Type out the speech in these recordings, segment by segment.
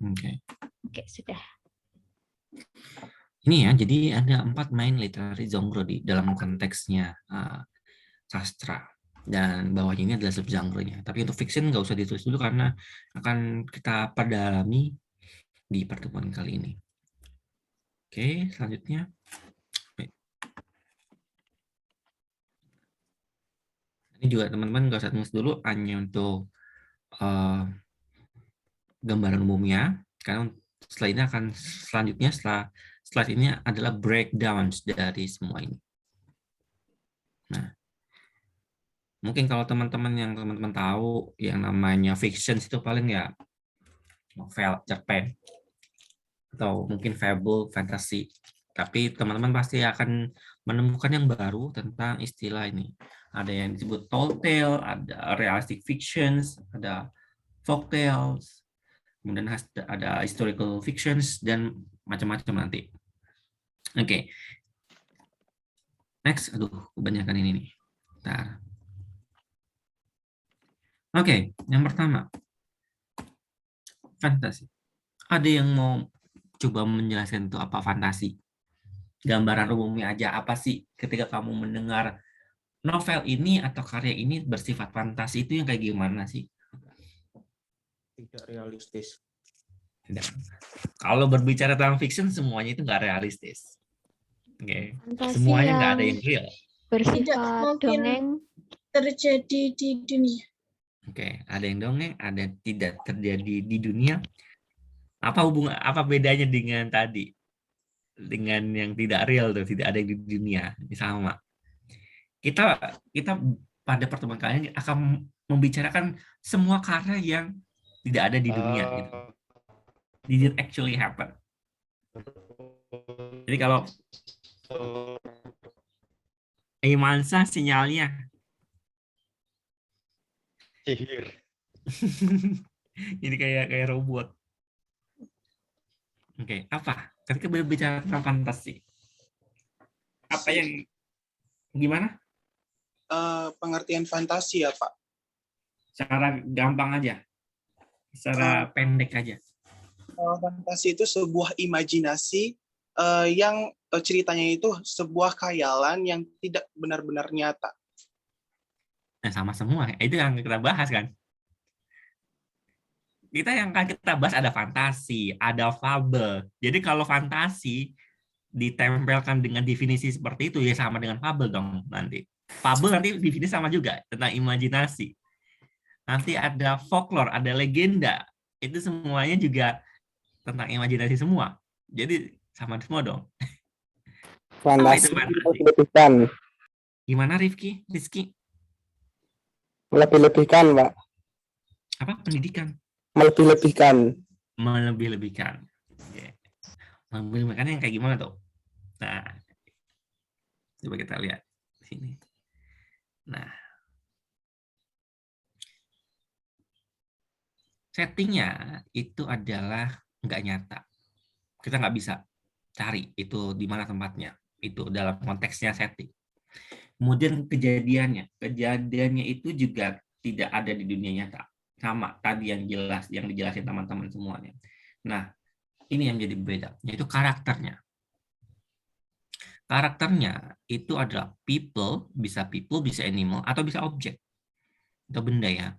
Oke. Oke, sudah. Ini ya, jadi ada 4 main literary genre di dalam konteksnya sastra. Dan bawahnya ini adalah subgenre-nya. Tapi untuk fiction nggak usah ditulis dulu karena akan kita perdalami di pertemuan kali ini. Oke, selanjutnya. Ini juga teman-teman nggak usah tulis dulu, hanya untuk gambaran umumnya. Karena setelah ini akan selanjutnya setelah slide ini adalah breakdowns dari semua ini. Nah, mungkin kalau teman-teman yang teman-teman tahu yang namanya fiction itu paling ya novel, cerpen, atau mungkin fable, fantasy. Tapi teman-teman pasti akan menemukan yang baru tentang istilah ini. Ada yang disebut tall tale, ada realistic fictions, ada folk tales, kemudian ada historical fictions, dan macam-macam nanti. Oke. Next, aduh, kebanyakan ini nih. Bentar. Oke, yang pertama. Fantasi. Ada yang mau coba menjelaskan itu apa fantasi? Gambaran umumnya aja, apa sih ketika kamu mendengar novel ini atau karya ini bersifat fantasi itu yang kayak gimana sih? Tidak realistis. Tidak. Kalau berbicara tentang fiction, semuanya itu nggak realistis. Oke. Fantasi Semuanya nggak ada yang yang real. bersifat Tidak mungkin dongeng. terjadi di dunia. Oke, ada yang dongeng, ada tidak terjadi di dunia. Apa hubungan, apa bedanya dengan tadi? Dengan yang tidak real tuh, tidak ada di dunia. Ini sama. Kita pada pertemuan kali ini akan membicarakan semua karya yang tidak ada di dunia gitu. Didn't actually happen. Jadi kalau Imansa sinyalnya Sihir. jadi kayak robot. Oke, apa? Ketika berbicara tentang fantasi, apa yang gimana? Pengertian fantasi ya, Pak. Secara gampang aja, secara pendek aja. Fantasi itu sebuah imajinasi yang ceritanya itu sebuah khayalan yang tidak benar-benar nyata. Nah, sama semua. Itu yang kita bahas kan. Yang akan kita bahas ada fantasi, ada fabel. Jadi kalau fantasi ditempelkan dengan definisi seperti itu, ya sama dengan fabel dong nanti. Fabel nanti definisi sama juga, tentang imajinasi. Nanti ada folklore, ada legenda. Itu semuanya juga tentang imajinasi semua. Jadi sama semua dong. Fantasi melebih-lebihkan. Gimana Rizky? Melebih-lebihkan, Pak. Apa? Pendidikan? Melebih-lebihkan. Melebih-lebihkan. Okay. Melebih-lebihkan yang kayak gimana tuh? Nah, coba kita lihat sini. Nah, settingnya itu adalah nggak nyata. Kita nggak bisa cari itu di mana tempatnya. Itu dalam konteksnya setting. Kemudian kejadiannya itu juga tidak ada di dunia nyata. Sama tadi yang dijelasin teman-teman semuanya. Nah, ini yang jadi beda, yaitu karakternya. Karakternya itu adalah people, bisa animal, atau bisa objek atau benda ya,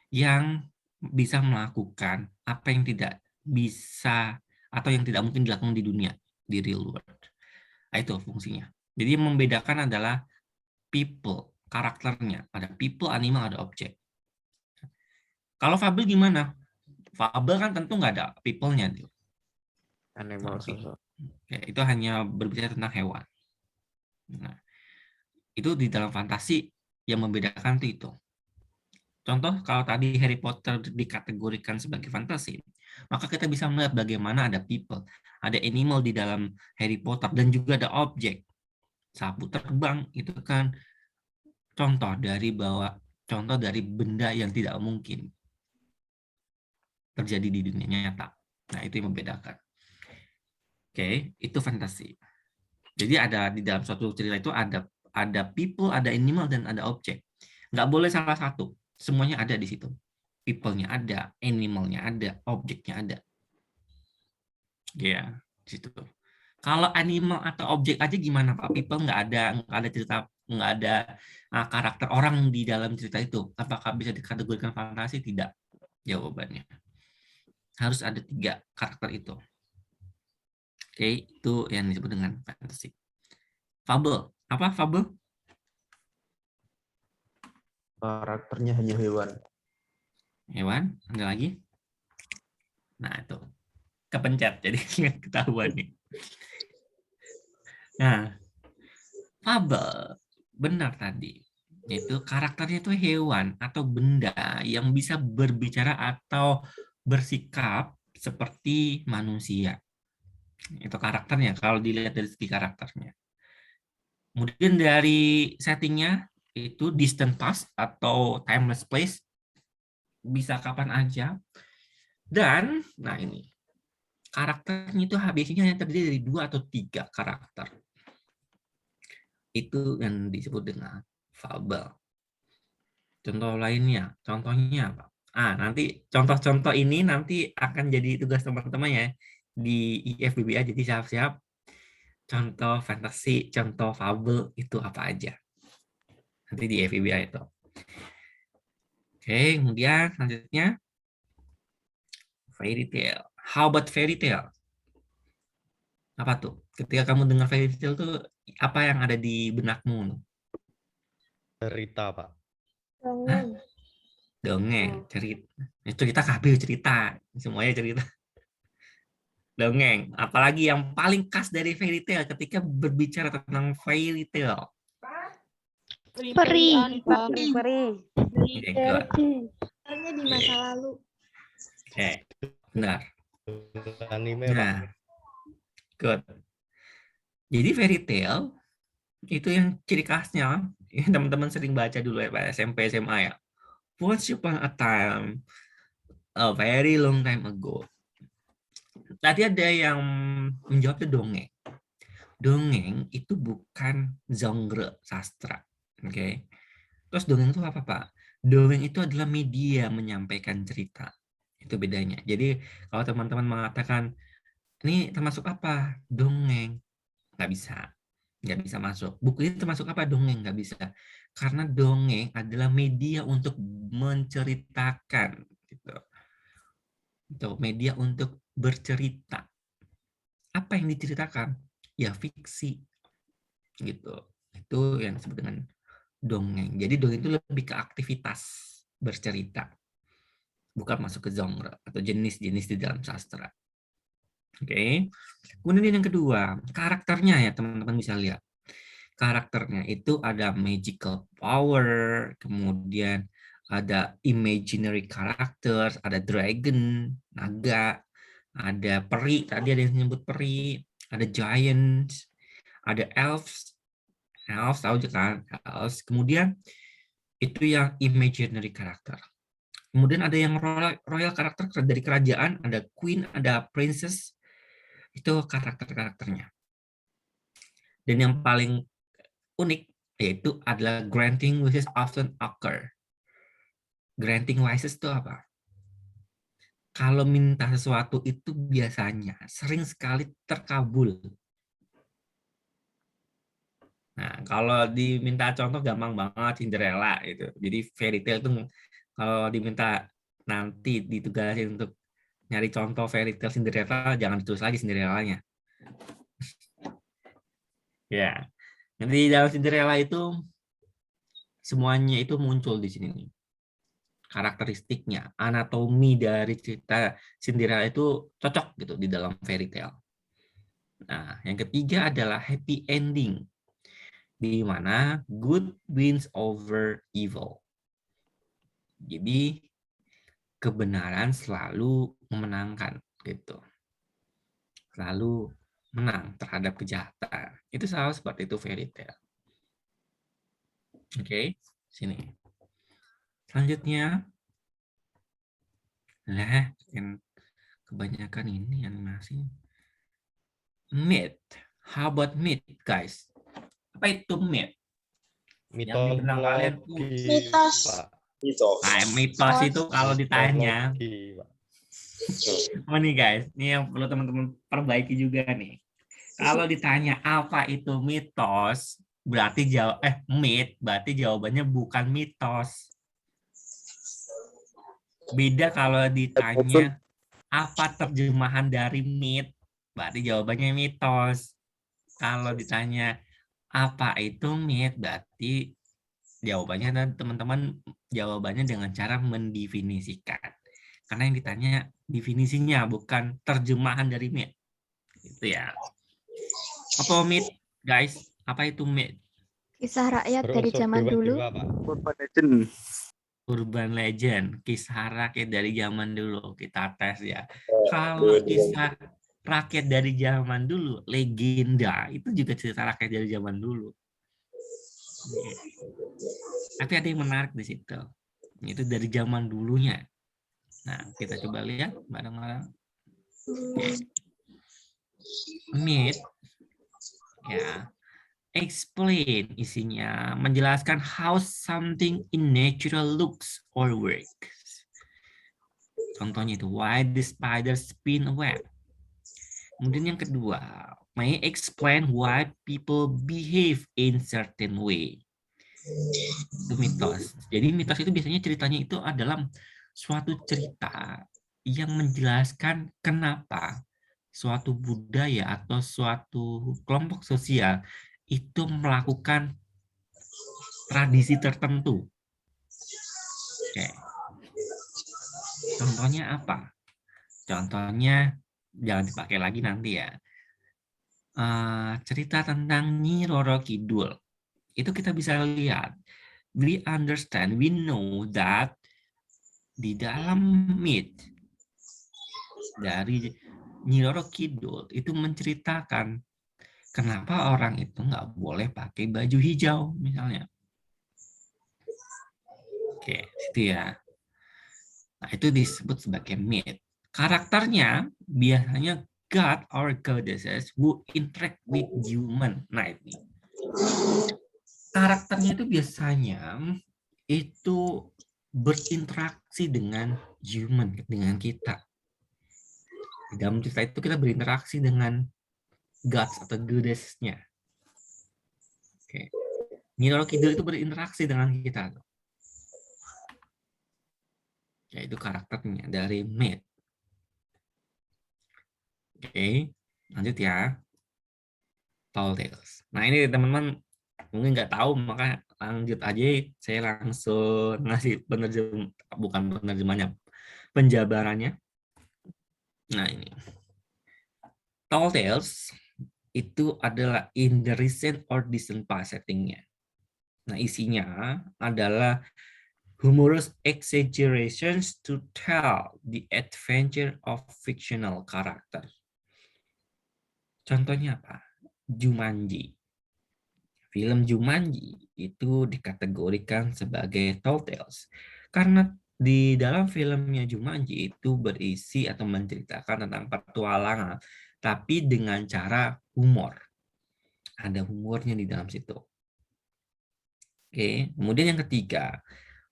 yang bisa melakukan apa yang tidak bisa atau yang tidak mungkin dilakukan di dunia, di real world. Nah, itu fungsinya. Jadi yang membedakan adalah people, karakternya. Ada people, animal, ada objek. Kalau fabel gimana? Fabel kan tentu nggak ada people-nya. Animal sosok. Ya, itu hanya berbicara tentang hewan. Nah, itu di dalam fantasi yang membedakan itu. Contoh, kalau tadi Harry Potter dikategorikan sebagai fantasi, maka kita bisa melihat bagaimana ada people, ada animal di dalam Harry Potter, dan juga ada objek. Sapu terbang, itu kan contoh dari benda yang tidak mungkin terjadi di dunia nyata. Nah, itu yang membedakan. Oke, itu fantasi. Jadi ada di dalam suatu cerita itu ada people, ada animal, dan ada objek. Nggak boleh salah satu. Semuanya ada di situ. People-nya ada, animal-nya ada, objeknya ada. Ya, situ. Kalau animal atau objek aja gimana Pak? People nggak ada cerita, nggak ada karakter orang di dalam cerita itu. Apakah bisa dikategorikan fantasi? Tidak. Jawabannya harus ada 3 karakter itu. Oke, itu yang disebut dengan fantasy. Fable. Apa fable? Karakternya hanya hewan. Hewan. Ada lagi? Nah, itu. Kepencet. Jadi nggak ketahuan nih. Nah, fable. Benar tadi. Itu karakternya itu hewan atau benda yang bisa berbicara atau bersikap seperti manusia. Itu karakternya kalau dilihat dari segi karakternya. Kemudian dari settingnya itu distant past atau timeless place, bisa kapan aja. Dan nah ini karakternya itu biasanya hanya terdiri dari 2 atau 3 karakter. Itu yang disebut dengan fable. Contoh lainnya, contohnya apa? Nanti contoh-contoh ini nanti akan jadi tugas teman-teman ya di IFBBA. Jadi siap-siap contoh fantasi, contoh fable itu apa aja. Nanti di IFBBA itu. Oke, kemudian selanjutnya fairy tale. How about fairy tale? Apa tuh? Ketika kamu dengar fairy tale tuh apa yang ada di benakmu? Cerita, Pak. Hah? Dongeng, cerita kabeh cerita, semuanya cerita. Dongeng, apalagi yang paling khas dari fairy tale ketika berbicara tentang fairy tale. Peri. Oke, good. Ceritanya di masa lalu. Oke, benar. Anime, Pak. Nah, good. Jadi fairy tale itu yang ciri khasnya, teman-teman sering baca dulu ya Pak, SMP, SMA ya. Once upon a time, a very long time ago. Tadi ada yang menjawab itu dongeng. Dongeng itu bukan genre sastra. Oke. Terus dongeng itu apa, Pak? Dongeng itu adalah media menyampaikan cerita. Itu bedanya. Jadi kalau teman-teman mengatakan, ini termasuk apa? Dongeng. Nggak bisa. Nggak bisa masuk. Buku ini termasuk apa? Dongeng. Nggak bisa. Karena dongeng adalah media untuk menceritakan. Gitu. Itu media untuk bercerita. Apa yang diceritakan? Ya fiksi. Gitu. Itu yang disebut dengan dongeng. Jadi dongeng itu lebih ke aktivitas bercerita. Bukan masuk ke genre atau jenis-jenis di dalam sastra. Oke. Kemudian yang kedua, karakternya ya teman-teman bisa lihat. Karakternya itu ada magical power, kemudian ada imaginary characters, ada dragon, naga, ada peri, tadi ada yang menyebut peri, ada giants, ada elves, tahu kan? Elves. Kemudian itu yang imaginary character. Kemudian ada yang royal karakter dari kerajaan, ada queen, ada princess, itu karakter-karakternya. Dan yang paling unik yaitu adalah granting wishes often occur. Granting wishes itu apa? Kalau minta sesuatu itu biasanya sering sekali terkabul. Nah, kalau diminta contoh gampang banget Cinderella itu. Jadi fairy tale itu kalau diminta nanti ditugasin untuk nyari contoh fairy tale Cinderella, jangan ditulis lagi Cinderella-nya. Ya. Nanti dalam Cinderella itu semuanya itu muncul di sini nih. Karakteristiknya, anatomi dari cerita Cinderella itu cocok gitu di dalam fairy tale. Nah, yang ketiga adalah happy ending, di mana good wins over evil. Jadi kebenaran selalu memenangkan gitu. Selalu menang terhadap kejahatan. Itu selalu seperti itu fairy tale. Oke, sini. Selanjutnya, yang kebanyakan ini animasi. Myth. How about myth, guys? Apa itu myth? Yang di belakang kalian tuh. Mitos. Pak. Mitos. Nah, mitos itu kalau ditanya, Mitologi, Pak. Oh nih guys, ini yang perlu teman-teman perbaiki juga nih. Kalau ditanya apa itu mitos, berarti myth, berarti jawabannya bukan mitos. Beda kalau ditanya apa terjemahan dari myth, berarti jawabannya mitos. Kalau ditanya apa itu myth, berarti jawabannya teman-teman jawabannya dengan cara mendefinisikan. Karena yang ditanya definisinya bukan terjemahan dari myth. Itu ya. Apa myth, guys? Apa itu myth? Kisah rakyat dari Berunsur zaman dulu. jiwa, Pak. Urban legend. Urban legend, kisah rakyat dari zaman dulu. Kita tes ya. Kalau kisah rakyat dari zaman dulu, legenda, itu juga cerita rakyat dari zaman dulu. Tapi ada yang menarik di situ. Itu dari zaman dulunya. Nah, kita coba lihat bareng-bareng. Myth, ya, explain isinya, menjelaskan how something in nature looks or works. Contohnya itu, why the spider spin a web. Kemudian yang kedua, may explain why people behave in certain way. Itu mitos. Jadi mitos itu biasanya ceritanya itu adalah suatu cerita yang menjelaskan kenapa suatu budaya atau suatu kelompok sosial itu melakukan tradisi tertentu. Oke. Contohnya apa? Contohnya jangan dipakai lagi nanti ya. Cerita tentang Nyi Roro Kidul. Itu kita bisa lihat. We understand, we know that di dalam myth dari Nyi Roro Kidul itu menceritakan kenapa orang itu nggak boleh pakai baju hijau misalnya. Oke, itu ya. Nah, itu disebut sebagai myth. Karakternya biasanya god or goddesses who interact with human. Nah, ini. Karakternya itu biasanya itu berinteraksi dengan human, dengan kita. Di dalam cerita itu kita berinteraksi dengan gods atau goddess-nya. Oke. Nyi Roro Kidul itu berinteraksi dengan kita. Yaitu karakternya dari myth. Oke, lanjut ya. Tall Tales. Nah ini teman-teman mungkin nggak tahu, maka lanjut aja. Saya langsung ngasih penerjemahnya, penjabarannya. Nah ini. Tall Tales itu adalah in the recent or distant past settingnya. Nah isinya adalah humorous exaggerations to tell the adventure of fictional character. Contohnya apa? Jumanji. Film Jumanji itu dikategorikan sebagai tall tales karena di dalam filmnya Jumanji itu berisi atau menceritakan tentang petualangan, tapi dengan cara humor. Ada humornya di dalam situ. Oke, kemudian yang ketiga,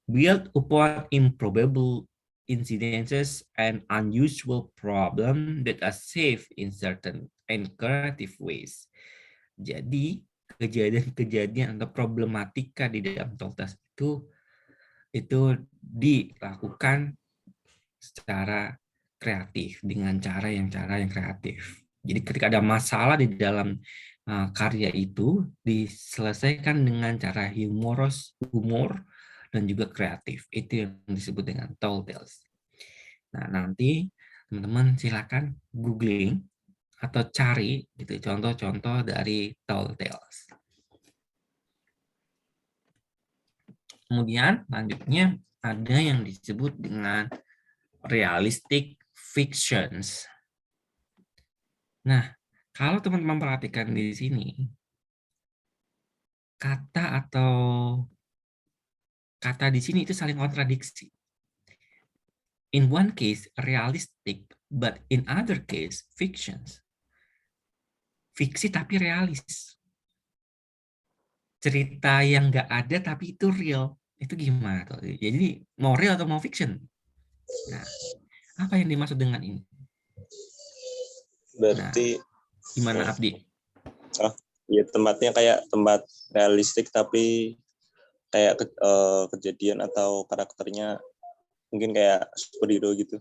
build upon improbable incidences and unusual problem that are safe in certain and creative ways. Jadi kejadian-kejadian atau problematika di dalam tall tales itu dilakukan secara kreatif dengan cara yang kreatif. Jadi ketika ada masalah di dalam karya itu diselesaikan dengan cara humor dan juga kreatif. Itu yang disebut dengan tall tales. Nah, nanti teman-teman silakan googling atau cari gitu contoh-contoh dari tall tales. Kemudian lanjutnya ada yang disebut dengan realistic fictions. Nah, kalau teman-teman perhatikan di sini, kata di sini itu saling kontradiksi. In one case, realistic, but in other case, fictions. Fiksi tapi realis. Cerita yang nggak ada tapi itu real. Itu gimana tuh? Jadi mau real atau mau fiction? Nah, Apa yang dimaksud dengan ini? Berarti Gimana Abdi? ya tempatnya kayak tempat realistik tapi kayak kejadian atau karakternya mungkin kayak superhero gitu.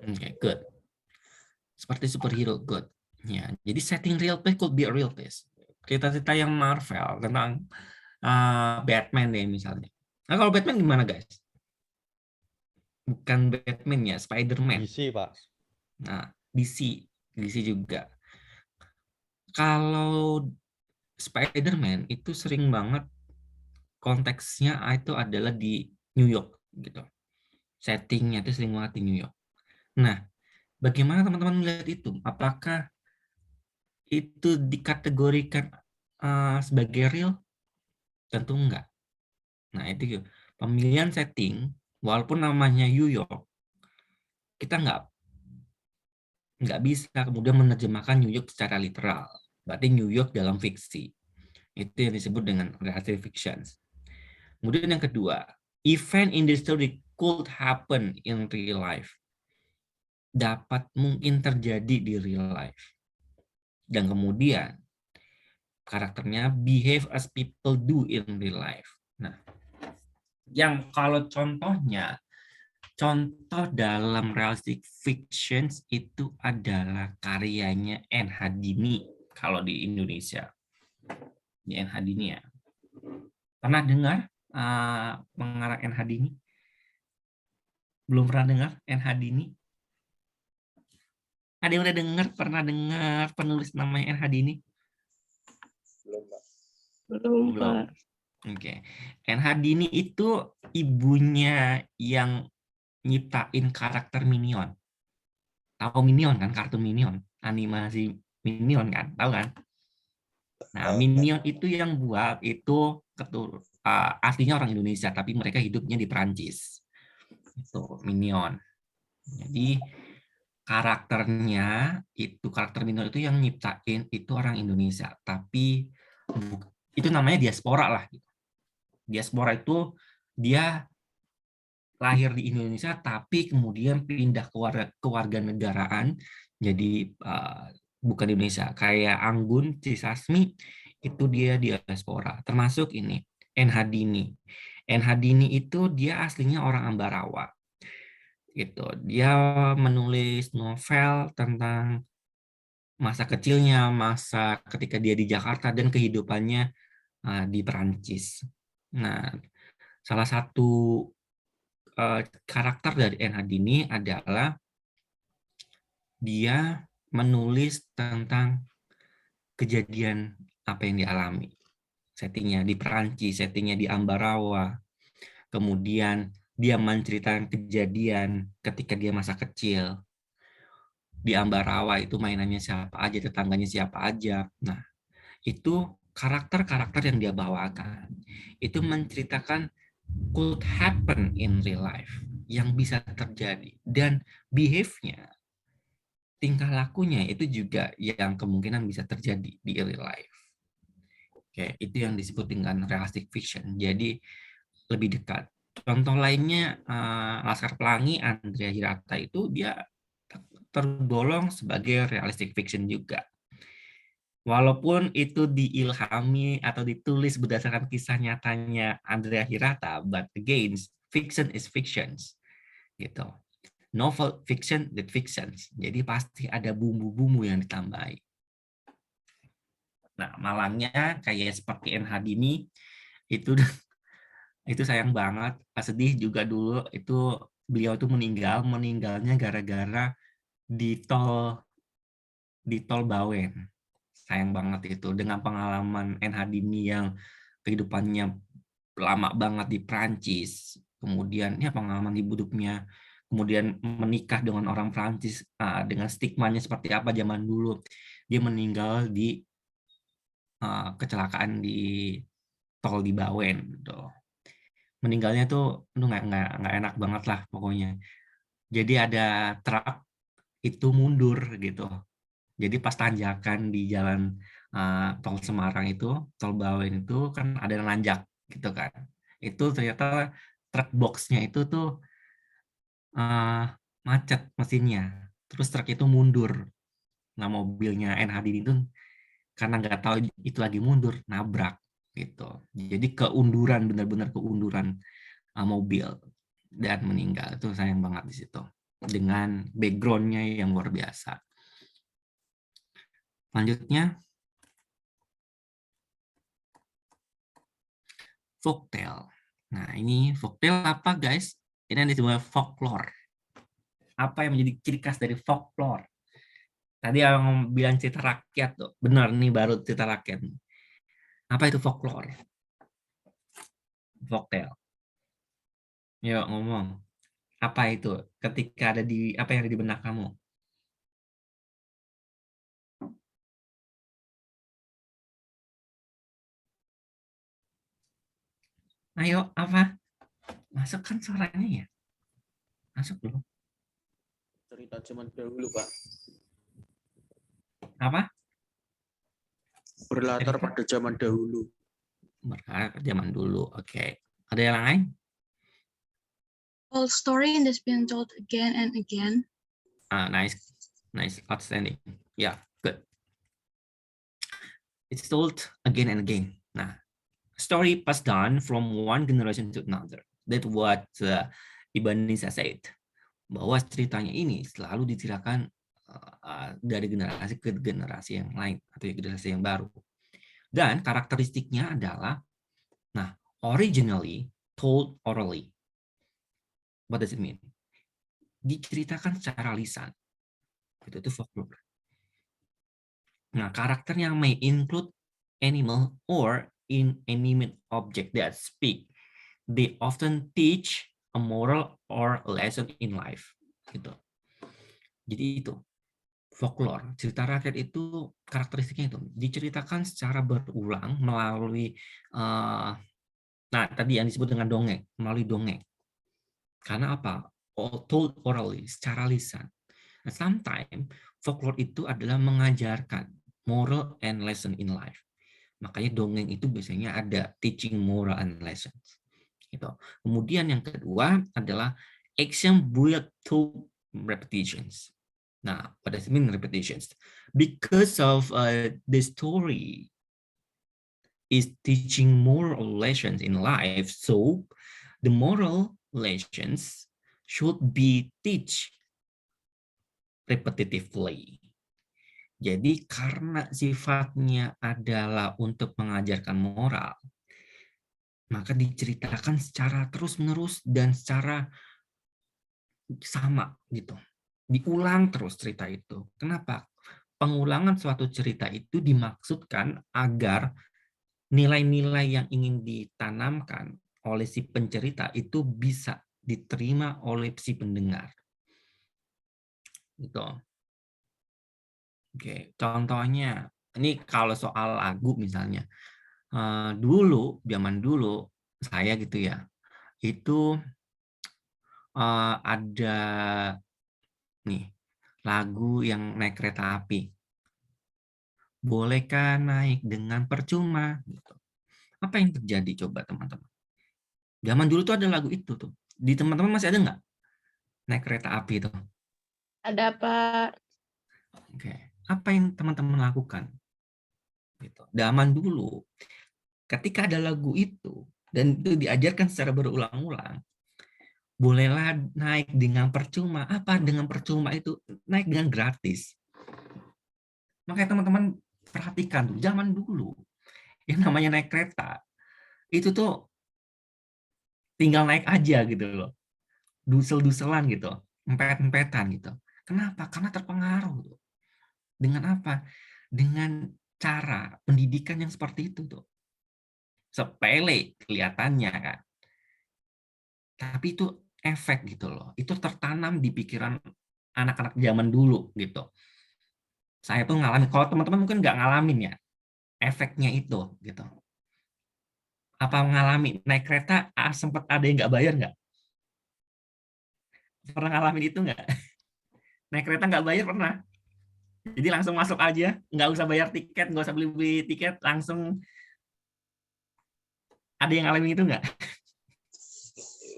Oke, good. Seperti superhero, good. Ya, jadi setting real place could be a real place. Cerita-cerita yang Marvel tentang Batman deh misalnya. Nah, kalau Batman gimana guys? Bukan Batman ya, Spider-Man. DC, Pak. Nah, DC juga. Kalau Spider-Man itu sering banget konteksnya itu adalah di New York gitu. Settingnya itu sering banget di New York. Nah, bagaimana teman-teman melihat itu? Apakah itu dikategorikan sebagai real? Tentu enggak. Nah, itu pemilihan setting, walaupun namanya New York, kita nggak bisa kemudian menerjemahkan New York secara literal. Berarti New York dalam fiksi. Itu yang disebut dengan relative fictions. Kemudian yang kedua, event in the story could happen in real life. Dapat mungkin terjadi di real life. Dan kemudian karakternya behave as people do in real life. Nah, yang kalau contohnya, contoh dalam realistic fictions itu adalah karyanya N. Hadini kalau di Indonesia. Di N. Hadini ya. Pernah dengar pengarang N. Hadini? Belum pernah dengar N. Hadini? Ada yang udah dengar, pernah dengar penulis namanya N. Hadini? Belum, Pak. Belum. Oke. N. Hadini itu ibunya yang nyiptain karakter Minion. Tahu Minion kan, kartun Minion, animasi Minion kan, tahu kan? Nah, Minion itu yang buat itu aslinya orang Indonesia, tapi mereka hidupnya di Perancis. Itu Minion. Jadi karakter Minion itu yang nyiptain itu orang Indonesia, tapi itu namanya diaspora lah. Diaspora itu dia lahir di Indonesia tapi kemudian pindah ke warga negaraan jadi bukan di Indonesia. Kayak Anggun C. Sasmi itu dia diaspora. Termasuk ini N. Hadini. N. Hadini itu dia aslinya orang Ambarawa. Gitu. Dia menulis novel tentang masa kecilnya, masa ketika dia di Jakarta dan kehidupannya di Perancis. Nah, salah satu karakter dari N. Hadini adalah dia menulis tentang kejadian apa yang dialami. Settingnya di Perancis, settingnya di Ambarawa. Kemudian dia menceritakan kejadian ketika dia masa kecil. Di Ambarawa itu mainannya siapa aja, tetangganya siapa aja. Nah, itu karakter-karakter yang dia bawakan. Itu menceritakan could happen in real life, yang bisa terjadi. Dan behave-nya, tingkah lakunya itu juga yang kemungkinan bisa terjadi di real life. Oke, itu yang disebut dengan realistic fiction. Jadi lebih dekat. Contoh lainnya Laskar Pelangi Andrea Hirata itu dia tergolong sebagai realistic fiction juga. Walaupun itu diilhami atau ditulis berdasarkan kisah nyatanya Andrea Hirata, but again, fiction is fictions. Gitu. Novel fiction that fictions. Jadi pasti ada bumbu-bumbu yang ditambahi. Nah, malangnya kayak seperti N. Hadini itu sayang banget, sedih juga dulu itu beliau itu meninggalnya gara-gara di tol Bawen. Sayang banget itu dengan pengalaman N. Hadini yang kehidupannya lama banget di Prancis, kemudian ya pengalaman hidupnya, kemudian menikah dengan orang Prancis dengan stigmanya seperti apa zaman dulu, dia meninggal di kecelakaan di tol di Bawen. Gitu. Meninggalnya tuh nggak enak banget lah pokoknya. Jadi ada truk itu mundur gitu. Jadi pas tanjakan di jalan tol Semarang itu, tol Bawen itu kan ada nanjak gitu kan. Itu ternyata truk box-nya itu tuh macet mesinnya, terus truk itu mundur. Nah, mobilnya NHD itu karena nggak tahu itu lagi mundur, nabrak gitu. Jadi keunduran, benar-benar keunduran mobil dan meninggal. Itu sayang banget di situ. Dengan background-nya yang luar biasa. Lanjutnya, folktale. Nah, ini folktale apa, guys? Ini yang disebut folklore. Apa yang menjadi ciri khas dari folklore? Tadi yang bilang cerita rakyat tuh, benar nih baru cerita rakyat. Apa itu folklore? Folktale. Yuk ngomong. Apa itu? Ketika ada di apa yang ada di benak kamu? Ayo, apa? Masukkan suaranya ya. Masuk dulu. Cerita zaman dahulu, Pak. Apa? Berlatar pada zaman dahulu. Berlatar zaman dulu. Oke. Ada yang lain? Old story and it's been told again and again. Nice. Outstanding. Yeah, good. It's told again and again. Nah, story passed down from one generation to another. That's what Ibn Nisa said. Bahwa ceritanya ini selalu diceritakan dari generasi ke generasi yang lain atau generasi yang baru. Dan karakteristiknya adalah, nah, originally told orally. What does it mean? Diceritakan secara lisan. Itu folklore. Nah, karakter yang may include animal or inanimate object that speak. They often teach a moral or lesson in life. Gitu. Jadi itu folklore, cerita rakyat itu karakteristiknya itu diceritakan secara berulang melalui nah tadi yang disebut dengan dongeng, melalui dongeng. Karena apa? Told orally, secara lisan. Nah, sometimes folklore itu adalah mengajarkan moral and lesson in life. Makanya dongeng itu biasanya ada teaching moral and lessons. Gitu. Kemudian yang kedua adalah action built through repetitions. Nah, what does it mean repetitions? Because of the story is teaching moral lessons in life, so the moral lessons should be teach repetitively. Jadi karena sifatnya adalah untuk mengajarkan moral, maka diceritakan secara terus-menerus dan secara sama gitu. Diulang terus cerita itu. Kenapa? Pengulangan suatu cerita itu dimaksudkan agar nilai-nilai yang ingin ditanamkan oleh si pencerita itu bisa diterima oleh si pendengar. Gitu. Oke, contohnya ini kalau soal lagu misalnya, dulu zaman dulu saya gitu ya, itu ada nih lagu yang naik kereta api. Bolehkah naik dengan percuma? Gitu. Apa yang terjadi coba teman-teman? Zaman dulu tuh ada lagu itu tuh. Di teman-teman masih ada nggak naik kereta api itu? Ada Pak. Oke. Apa yang teman-teman lakukan? Gitu. Zaman dulu, ketika ada lagu itu dan itu diajarkan secara berulang-ulang, bolehlah naik dengan percuma. Apa dengan percuma itu? Naik dengan gratis. Makanya teman-teman perhatikan tuh, zaman dulu yang namanya naik kereta itu tuh tinggal naik aja gitu loh, dusel-duselan gitu, empet-empetan gitu. Kenapa? Karena terpengaruh tuh. Dengan apa? Dengan cara pendidikan yang seperti itu tuh. Sepele kelihatannya kan, tapi itu efek gitu loh. Itu tertanam di pikiran anak-anak zaman dulu gitu. Saya tuh ngalamin. Kalau teman-teman mungkin nggak ngalamin ya, efeknya itu gitu. Apa mengalami naik kereta sempat ada yang nggak bayar nggak? Pernah ngalamin itu nggak? Naik kereta nggak bayar pernah? Jadi langsung masuk aja, nggak usah bayar tiket, nggak usah beli tiket, langsung. Ada yang ngalamin itu nggak?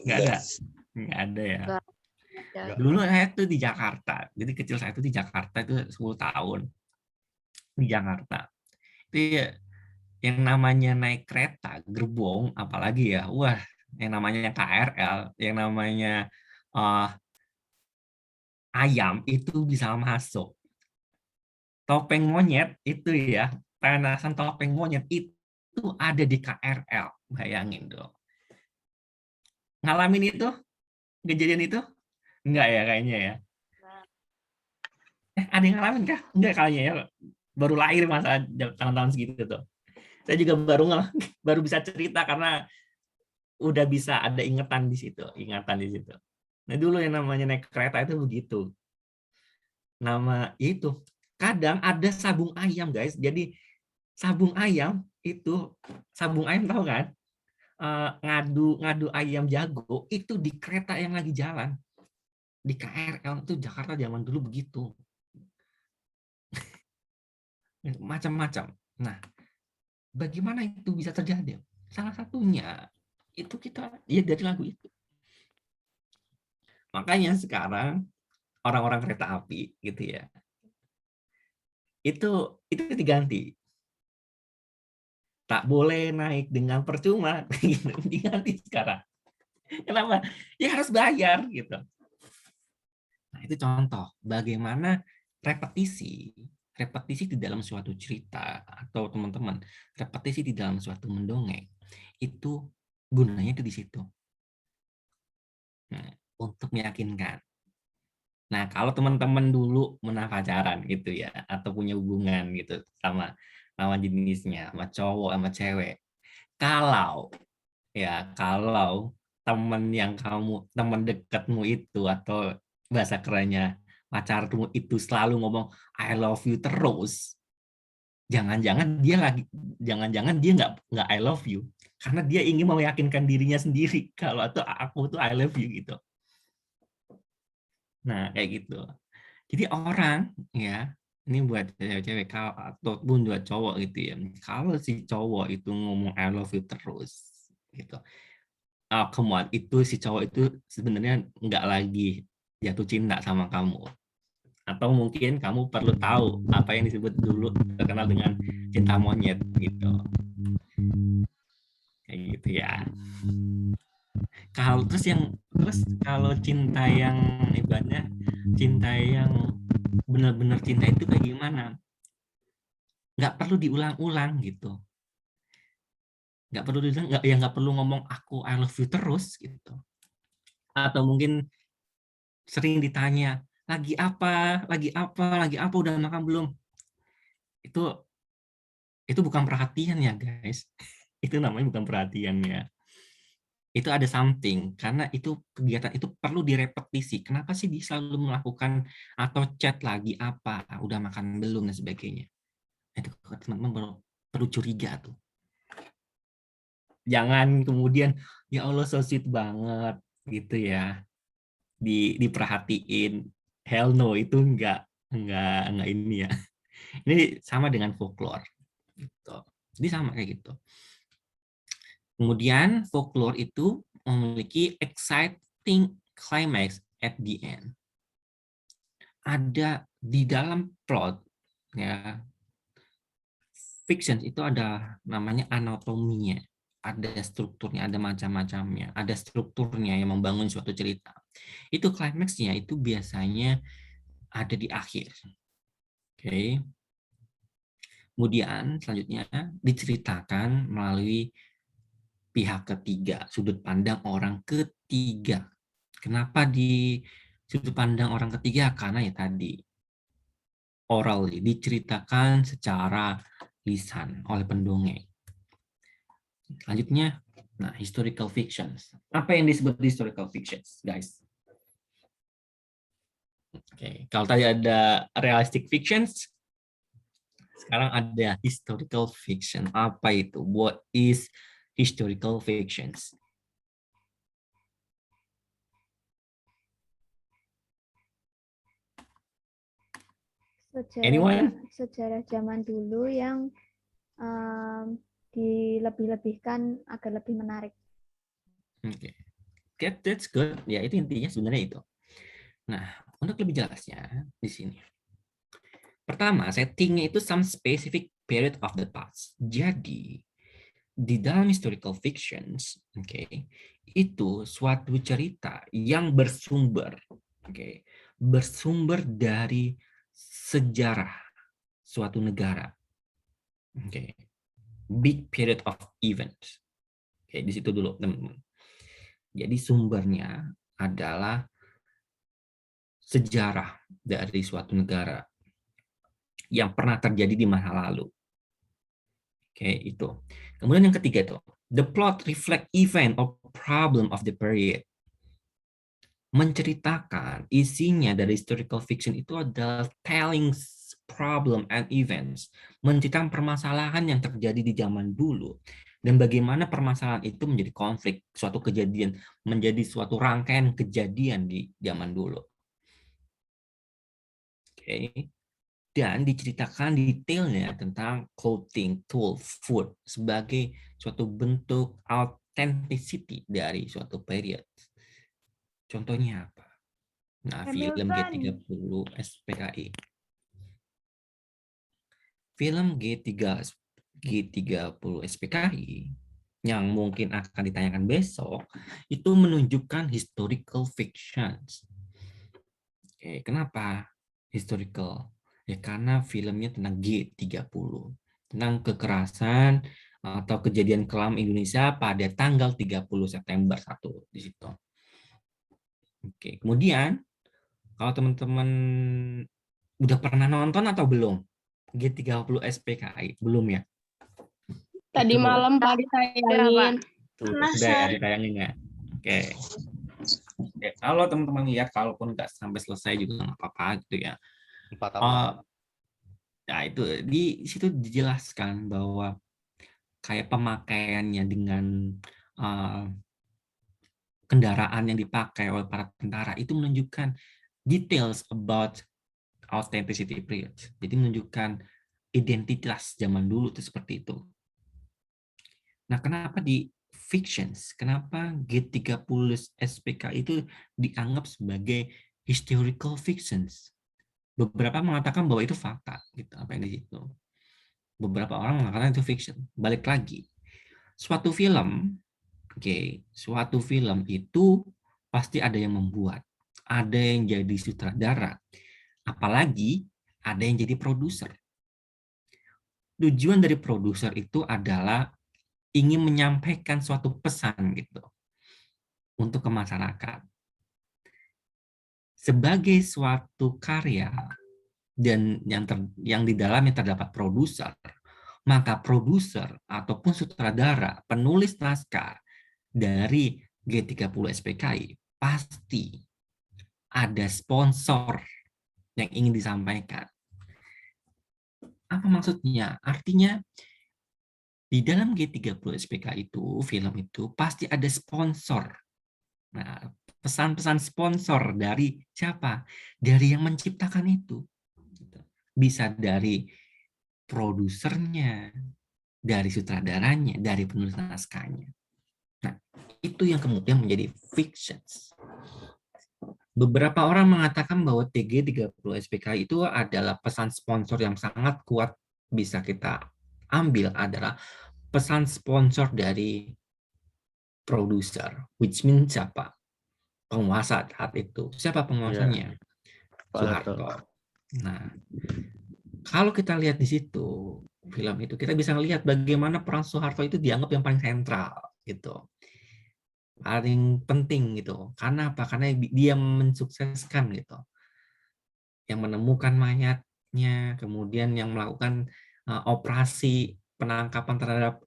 Nggak ada. Nggak ada ya. Ya. Dulu saya tuh di Jakarta. Jadi kecil saya tuh di Jakarta itu 10 tahun. Di Jakarta. Itu ya, yang namanya naik kereta, gerbong, apalagi ya, wah, yang namanya KRL, yang namanya ayam itu bisa masuk. Topeng monyet itu ya, panasan topeng monyet itu ada di KRL, bayangin dong. Ngalamin itu? Kejadian itu? Enggak ya kayaknya ya. Ada yang ngalamin kah? Enggak kayaknya ya. Baru lahir masa tahun-tahun segitu tuh. Saya juga baru bisa cerita karena udah bisa ada ingatan di situ. Nah dulu yang namanya naik kereta itu begitu. Nama itu kadang ada sabung ayam guys. Jadi sabung ayam tahu kan? Ngadu ayam jago itu di kereta yang lagi jalan. Di KRL itu Jakarta zaman dulu begitu. Macam-macam. Nah, bagaimana itu bisa terjadi? Salah satunya itu kita ya dari lagu itu. Makanya sekarang orang-orang kereta api gitu ya. Itu diganti. Tak boleh naik dengan percuma, diganti sekarang. Kenapa? Ya harus bayar gitu. Nah, itu contoh bagaimana repetisi di dalam suatu cerita atau teman-teman, repetisi di dalam suatu mendongeng itu gunanya itu di situ. Nah, untuk meyakinkan. Nah, kalau teman-teman dulu pernah pacaran gitu ya, atau punya hubungan gitu sama lawan jenisnya, sama cowok sama cewek. Kalau teman dekatmu itu atau bahasa kerennya pacarmu itu selalu ngomong I love you terus, jangan-jangan dia nggak I love you karena dia ingin meyakinkan dirinya sendiri kalau itu aku tuh I love you gitu. Nah kayak gitu. Jadi orang ya, ini buat cewek-cewek ataupun buat cowok gitu ya, kalau si cowok itu ngomong I love you terus gitu, come on, itu si cowok itu sebenarnya nggak lagi jatuh cinta sama kamu. Atau mungkin kamu perlu tahu apa yang disebut dulu terkenal dengan cinta monyet gitu. Kayak gitu ya. Kalau cinta yang ibaratnya cinta yang benar-benar cinta itu kayak gimana? Nggak perlu diulang-ulang gitu. Nggak perlu ngomong aku I love you terus gitu. Atau mungkin sering ditanya lagi apa udah makan belum, itu bukan perhatian ya guys. Itu namanya bukan perhatian ya, itu ada something, karena itu kegiatan itu perlu direpetisi. Kenapa sih dia selalu melakukan atau chat lagi apa udah makan belum dan sebagainya. Itu teman-teman perlu curiga tuh. Jangan kemudian ya Allah so sweet banget gitu ya, diperhatiin. Hell no, itu enggak ini ya. Ini sama dengan folklore gitu. Jadi sama kayak gitu. Kemudian folklore itu memiliki exciting climax at the end. Ada di dalam plot ya. Fiction itu ada namanya anatominya, ada strukturnya, ada macam-macamnya, ada strukturnya yang membangun suatu cerita. Itu klimaksnya itu biasanya ada di akhir. Oke. Kemudian selanjutnya diceritakan melalui pihak ketiga, sudut pandang orang ketiga. Kenapa di sudut pandang orang ketiga? Karena ya tadi oral diceritakan secara lisan oleh pendongeng. Selanjutnya, nah historical fictions. Apa yang disebut historical fictions, guys? Oke, kalau tadi ada realistic fictions, sekarang ada historical fiction. Apa itu? What is historical fictions? Anyone? Sejarah zaman dulu yang dilebih-lebihkan agar lebih menarik. Oke, that's good. Ya itu intinya sebenarnya itu. Nah, untuk lebih jelasnya di sini. Pertama, settingnya itu some specific period of the past. Jadi, di dalam historical fictions, itu suatu cerita yang bersumber, bersumber dari sejarah suatu negara, big period of events. Di situ dulu, teman-teman. Jadi sumbernya adalah sejarah dari suatu negara yang pernah terjadi di masa lalu. Itu. Kemudian yang ketiga itu, the plot reflect event or problem of the period. Menceritakan isinya dari historical fiction itu adalah telling problem and events, menceritakan permasalahan yang terjadi di zaman dulu dan bagaimana permasalahan itu menjadi konflik, suatu kejadian, menjadi suatu rangkaian kejadian di zaman dulu. Dan diceritakan detailnya tentang clothing, tool, food sebagai suatu bentuk authenticity dari suatu period. Contohnya apa? Nah, film G30 SPKI. Film G30 SPKI yang mungkin akan ditanyakan besok itu menunjukkan historical fictions. Kenapa historical? Ya karena filmnya tentang G30, tentang kekerasan atau kejadian kelam Indonesia pada tanggal 30 September 1 di situ. Kemudian kalau teman-teman udah pernah nonton atau belum G30 SPKI? Belum ya? Tadi Itu. malam Pak ditayangin. Udah ditayangin ya? Oke, kalau teman-teman lihat, kalaupun nggak sampai selesai juga nggak apa-apa gitu ya. 4 tahun. Nah, itu di situ dijelaskan bahwa kayak pemakaiannya dengan kendaraan yang dipakai oleh para tentara itu menunjukkan details about authenticity period. Jadi menunjukkan identitas zaman dulu itu seperti itu. Nah, kenapa di fictions, kenapa G30 SPK itu dianggap sebagai historical fictions? Beberapa mengatakan bahwa itu fakta, gitu, apa yang di situ. Beberapa orang mengatakan itu fiction. Balik lagi, suatu film, suatu film itu pasti ada yang membuat, ada yang jadi sutradara, apalagi ada yang jadi produser. Tujuan dari produser itu adalah ingin menyampaikan suatu pesan gitu untuk ke masyarakat. Sebagai suatu karya dan yang di dalamnya terdapat produser, maka produser ataupun sutradara, penulis naskah dari G30 SPKI pasti ada sponsor yang ingin disampaikan. Apa maksudnya? Artinya di dalam G30 SPK itu, film itu pasti ada sponsor. Nah, pesan-pesan sponsor dari siapa? Dari yang menciptakan itu. Bisa dari produsernya, dari sutradaranya, dari penulis naskahnya. Nah, itu yang kemudian menjadi fictions. Beberapa orang mengatakan bahwa TG30 SPK itu adalah pesan sponsor yang sangat kuat bisa kita ambil adalah pesan sponsor dari produser, which means siapa? Penguasa saat itu. Siapa penguasanya? Soeharto. Nah, kalau kita lihat di situ, film itu, kita bisa lihat bagaimana peran Soeharto itu dianggap yang paling sentral, gitu. Paling penting, gitu. Karena apa? Karena dia mensukseskan, gitu. Yang menemukan mayatnya, kemudian yang melakukan operasi penangkapan terhadap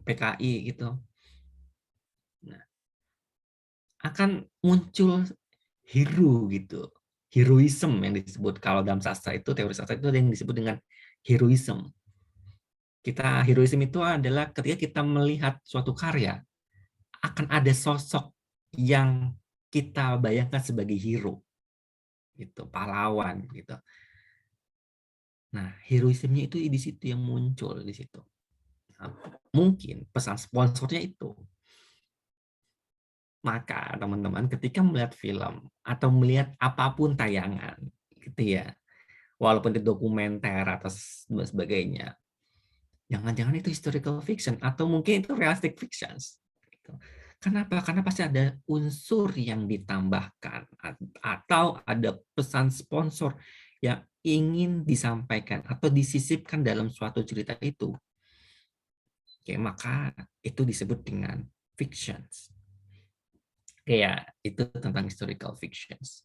PKI, gitu. Nah, akan muncul hero, gitu. Heroism yang disebut, kalau dalam sastra itu, teori sastra itu ada yang disebut dengan heroism. Heroism itu adalah ketika kita melihat suatu karya, akan ada sosok yang kita bayangkan sebagai hero, gitu, pahlawan, gitu. Nah, heroismnya itu di situ yang muncul di situ. Nah, mungkin pesan sponsornya itu. Maka teman-teman ketika melihat film atau melihat apapun tayangan gitu ya, walaupun itu dokumenter atau sebagainya, jangan-jangan itu historical fiction atau mungkin itu realistic fictions. Gitu. Kenapa? Karena pasti ada unsur yang ditambahkan atau ada pesan sponsor yang ingin disampaikan atau disisipkan dalam suatu cerita itu. Oke, maka itu disebut dengan fictions. Kayak itu tentang historical fictions.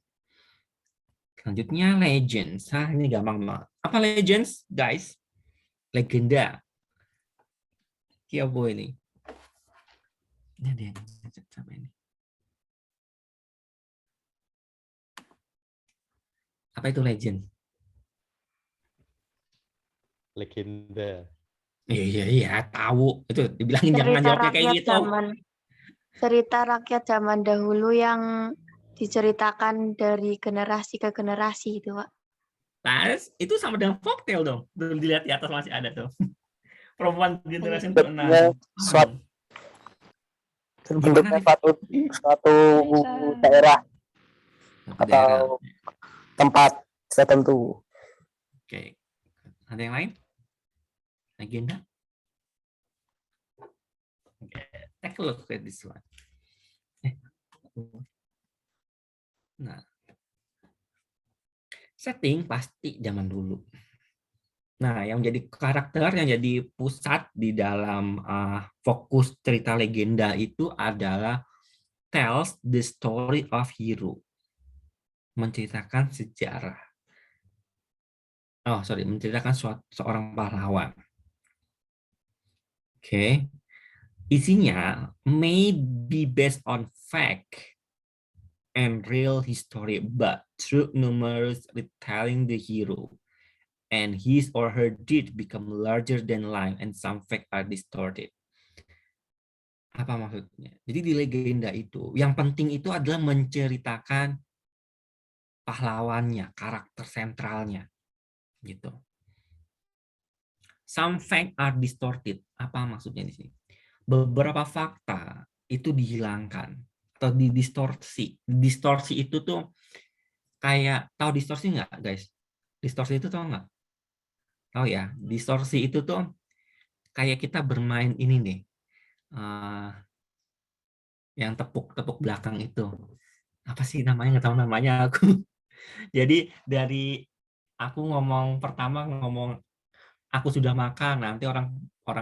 Selanjutnya legends. Ini gampang banget. Apa legends, guys? Legenda. Apa ini? Ini ada yang sama ini. Apa itu legend? Legenda. Iya, tahu. Itu dibilangin jangan jawabnya kayak gitu. Cerita rakyat zaman dahulu yang diceritakan dari generasi ke generasi itu, Pak. Nah, itu sama dengan folktale dong. Tuh, dilihat di atas masih ada tuh. Perempuan generasi ke-6. Bentuknya suatu daerah atau tempat tertentu. Oke. Ada yang lain? Legenda? Oke. Take a look at this one. Nah, setting pasti zaman dulu. Nah, yang jadi karakter, yang jadi pusat di dalam fokus cerita legenda itu adalah tells the story of hero. Menceritakan sejarah. Menceritakan seorang pahlawan. Oke. Isinya may be based on fact and real history, but through numerous retelling the hero and his or her deed become larger than life and some facts are distorted. Apa maksudnya? Jadi di legenda itu, yang penting itu adalah menceritakan pahlawannya, karakter sentralnya, gitu. Some facts are distorted. Apa maksudnya di sini? Beberapa fakta itu dihilangkan atau didistorsi. Distorsi itu tuh kayak, tahu distorsi nggak, guys? Distorsi itu tahu nggak? Tahu ya, distorsi itu tuh kayak kita bermain ini nih, yang tepuk belakang itu. Apa sih namanya? Nggak tahu namanya aku. Jadi dari aku ngomong pertama aku sudah makan, nanti orang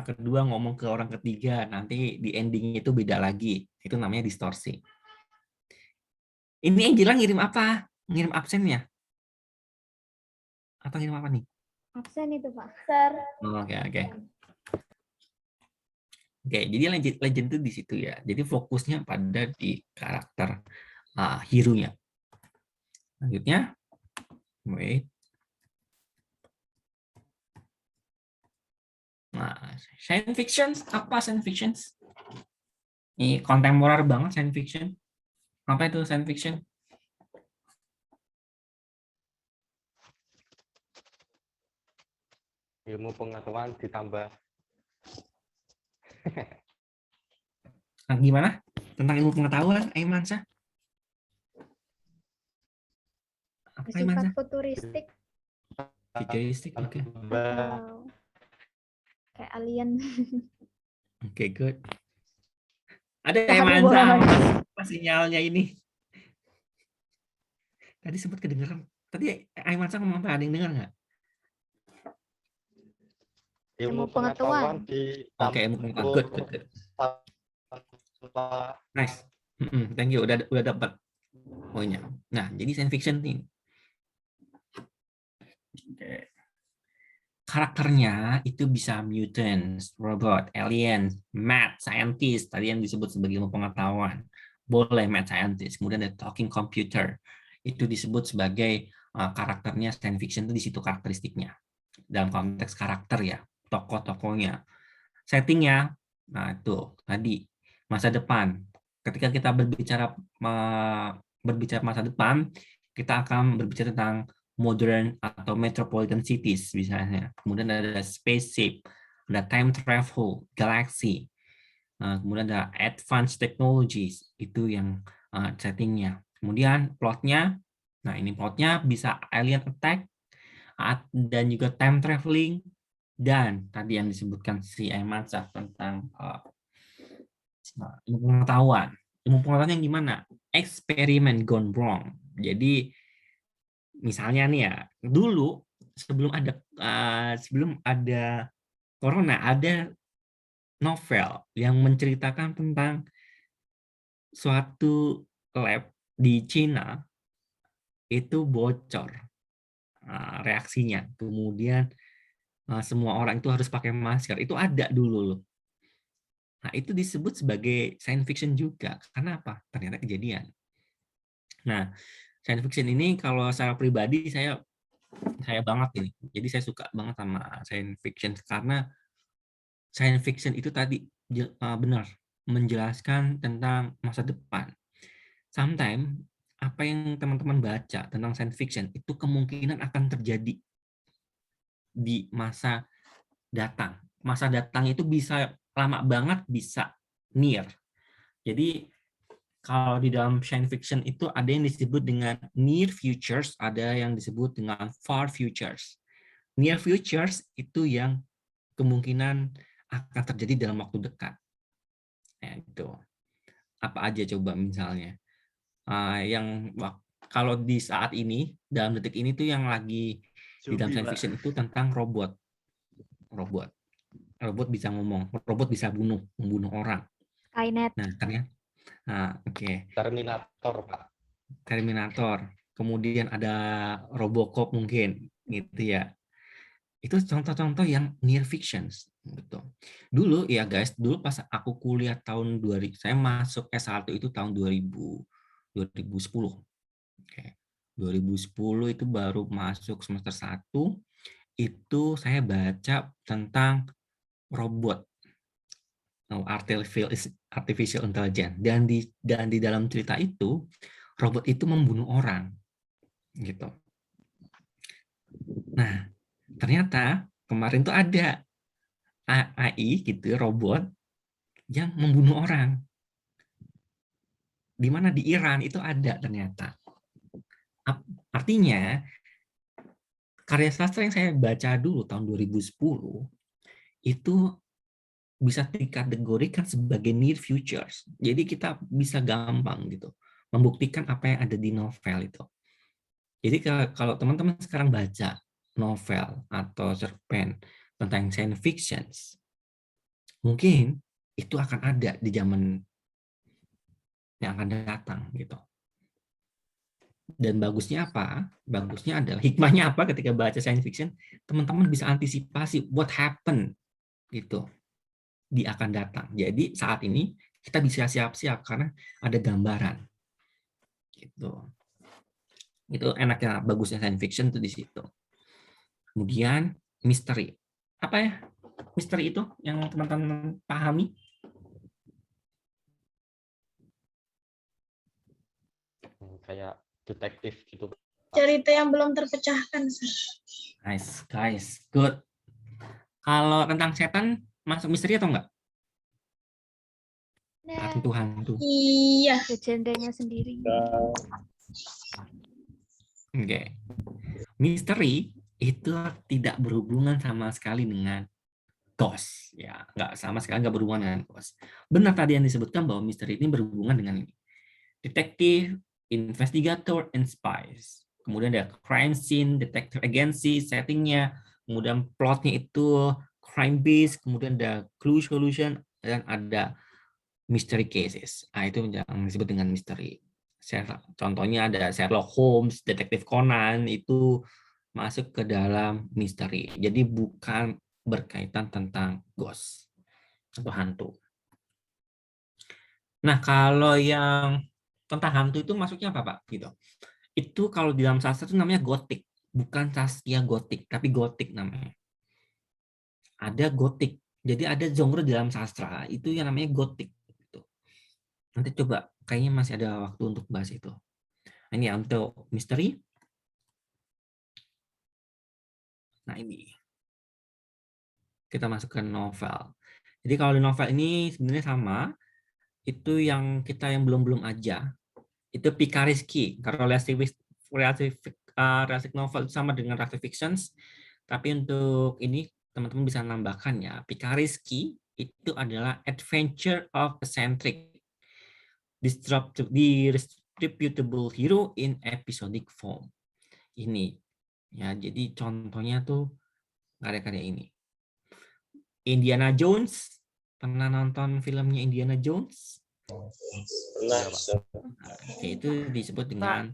kedua ngomong ke orang ketiga, nanti di ending itu beda lagi. Itu namanya distorsi. Ini Angela ngirim apa? Ngirim absennya? Atau ngirim apa nih? Absen itu, Pak. Sir. Oke. Oke, jadi legend itu di situ ya. Jadi fokusnya pada di karakter hero-nya. Selanjutnya, wait. Nah, science fiction, apa science fiction? Ini kontemporer banget science fiction. Apa itu science fiction? Ilmu pengetahuan ditambah. Nah, gimana? Tentang ilmu pengetahuan, Aimansyah? Apa Bersifat Aimansyah? futuristik. Futuristik, oke. Atau kayak alien. Oke, good. Ada Tapi Aimansyah, boleh. apa sinyalnya ini? Tadi sempat kedengeran. Tadi Aimansyah ngomong apa? Ada yang dengar nggak? Ilmu pengetahuan. Oke, ilmu pengetahuan. Good. Nice. Thank you. Udah dapat poinnya. Nah, jadi science fiction nih. Oke. Karakternya itu bisa mutants, robot, aliens, mad scientist, tadi yang disebut sebagai ilmu pengetahuan. Boleh mad scientist. Kemudian ada talking computer. Itu disebut sebagai karakternya science fiction itu di situ karakteristiknya. Dalam konteks karakter ya, tokoh-tokohnya. Settingnya, nah itu tadi masa depan. Ketika kita berbicara masa depan, kita akan berbicara tentang modern atau metropolitan cities misalnya. Kemudian ada spaceship, ada time travel, galaxy, Kemudian ada advanced technologies, itu yang settingnya. Kemudian plotnya, nah ini plotnya bisa alien attack, dan juga time traveling, dan tadi yang disebutkan si Emansa tentang ilmu pengetahuan. Ilmu pengetahuan yang gimana? Eksperimen gone wrong. Jadi misalnya nih ya, dulu sebelum ada corona, ada novel yang menceritakan tentang suatu lab di Cina itu bocor reaksinya. Kemudian semua orang itu harus pakai masker. Itu ada dulu loh. Nah, itu disebut sebagai science fiction juga. Karena apa? Ternyata kejadian. Nah, science fiction ini kalau secara pribadi saya banget ini. Jadi saya suka banget sama science fiction karena science fiction itu tadi benar menjelaskan tentang masa depan. Sometimes apa yang teman-teman baca tentang science fiction itu kemungkinan akan terjadi di masa datang. Masa datang itu bisa lama banget, bisa near. Jadi kalau di dalam science fiction itu ada yang disebut dengan near futures, ada yang disebut dengan far futures. Near futures itu yang kemungkinan akan terjadi dalam waktu dekat. Ya, itu. Apa aja coba misalnya? Yang kalau di saat ini, dalam detik ini tuh yang lagi di dalam science fiction itu tentang robot. Robot bisa ngomong, robot bisa membunuh orang. Skynet. Nah, ternyata, oke. Terminator, Pak. Terminator. Kemudian ada Robocop mungkin, gitu ya. Itu contoh-contoh yang near fictions, gitu. Dulu ya guys, dulu pas aku kuliah tahun 2000, saya masuk S1 itu tahun 2010. Oke. 2010 itu baru masuk semester 1, itu saya baca tentang robot, artificial intelligence, dan di dalam cerita itu robot itu membunuh orang, gitu. Nah, ternyata kemarin tuh ada AI gitu, robot yang membunuh orang. Di mana di Iran itu ada ternyata. Artinya karya sastra yang saya baca dulu tahun 2010 itu bisa dikategorikan sebagai near futures. Jadi kita bisa gampang gitu membuktikan apa yang ada di novel itu. Jadi kalau teman-teman sekarang baca novel atau cerpen tentang science fiction, mungkin itu akan ada di zaman yang akan datang gitu. Dan bagusnya apa? Bagusnya adalah hikmahnya apa ketika baca science fiction? Teman-teman bisa antisipasi what happen gitu di akan datang. Jadi saat ini kita bisa siap-siap karena ada gambaran. Gitu. Itu enaknya, bagusnya science fiction itu di situ. Kemudian misteri. Apa ya misteri itu yang teman-teman pahami? Kayak detektif gitu. Cerita yang belum terpecahkan, Sir. Nice, guys. Good. Kalau tentang setan, masuk misteri atau enggak? Hantu-hantu. Iya. Legendanya sendiri. Oke. Misteri itu tidak berhubungan sama sekali dengan ghost. Ya, nggak sama sekali nggak berhubungan dengan ghost. Benar tadi yang disebutkan bahwa misteri ini berhubungan dengan ini. Detektif, investigator, and spies. Kemudian ada crime scene, detective agency, settingnya, kemudian plotnya itu crime based, kemudian ada clue solution, dan ada mystery cases. Itu yang disebut dengan misteri. Contohnya ada Sherlock Holmes, Detektif Conan, itu masuk ke dalam misteri. Jadi bukan berkaitan tentang ghost atau hantu. Nah, kalau yang tentang hantu itu masuknya apa, Pak? Gitu. Itu kalau di dalam sastra itu namanya gotik, bukan sastra gotik, tapi gotik namanya. Ada gotik. Jadi ada genre di dalam sastra itu yang namanya gotik. Gitu. Nanti coba, kayaknya masih ada waktu untuk bahas itu. Ini ya, untuk misteri. Nah ini. Kita masukkan novel. Jadi kalau di novel ini sebenarnya sama, itu yang kita yang belum aja, itu Picaresque. Kalau realistic novel itu sama dengan realistic fictions, tapi untuk ini teman-teman bisa nambahkan ya, Picaresque itu adalah adventure of eccentric, distributable hero in episodic form. Ini ya, jadi contohnya tuh karya-karya ini. Indiana Jones, pernah nonton filmnya Indiana Jones? Nah, Oke, itu disebut dengan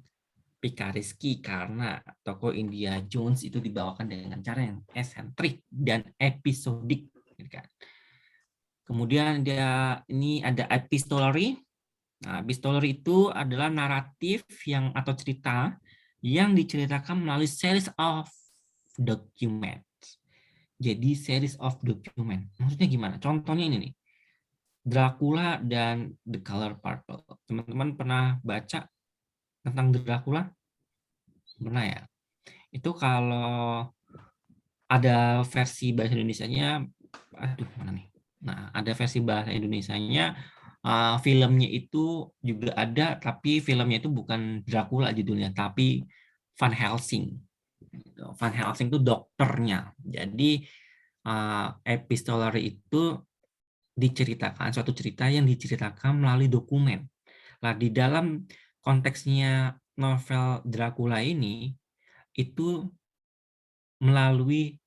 Picaresque karena tokoh Indiana Jones itu dibawakan dengan cara yang eksentrik dan episodik, gitu kan. Kemudian ini ada epistolary. Nah, epistolary itu adalah naratif yang atau cerita yang diceritakan melalui series of document. Jadi series of document. Maksudnya gimana? Contohnya ini nih. Dracula dan The Color Purple. Teman-teman pernah baca tentang Dracula? Pernah ya? Itu kalau ada versi bahasa Indonesianya, aduh mana nih? Nah, ada versi bahasa Indonesianya, filmnya itu juga ada, tapi filmnya itu bukan Dracula judulnya, tapi Van Helsing. Van Helsing itu dokternya. Jadi epistolary itu diceritakan, suatu cerita yang diceritakan melalui dokumen. Nah, di dalam konteksnya novel Dracula ini, itu melalui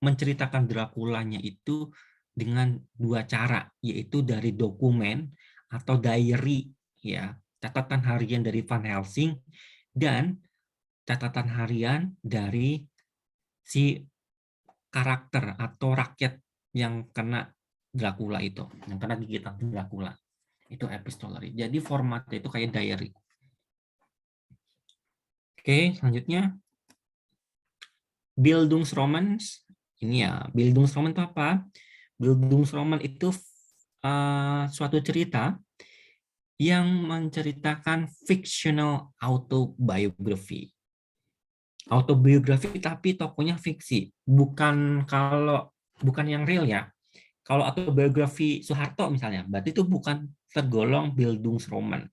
menceritakan Draculanya itu dengan dua cara, yaitu dari dokumen atau diary, ya, catatan harian dari Van Helsing dan catatan harian dari si karakter atau rakyat yang kena Dracula itu, yang kena gigitan Dracula. Itu epistolary. Jadi formatnya itu kayak diary. Oke, selanjutnya Bildungsroman. Ini ya, Bildungsroman itu apa? Bildungsroman itu suatu cerita yang menceritakan fictional autobiography. Autobiografi tapi tokohnya fiksi, bukan yang real ya. Kalau autobiografi Soeharto misalnya, berarti itu bukan tergolong Bildungsroman.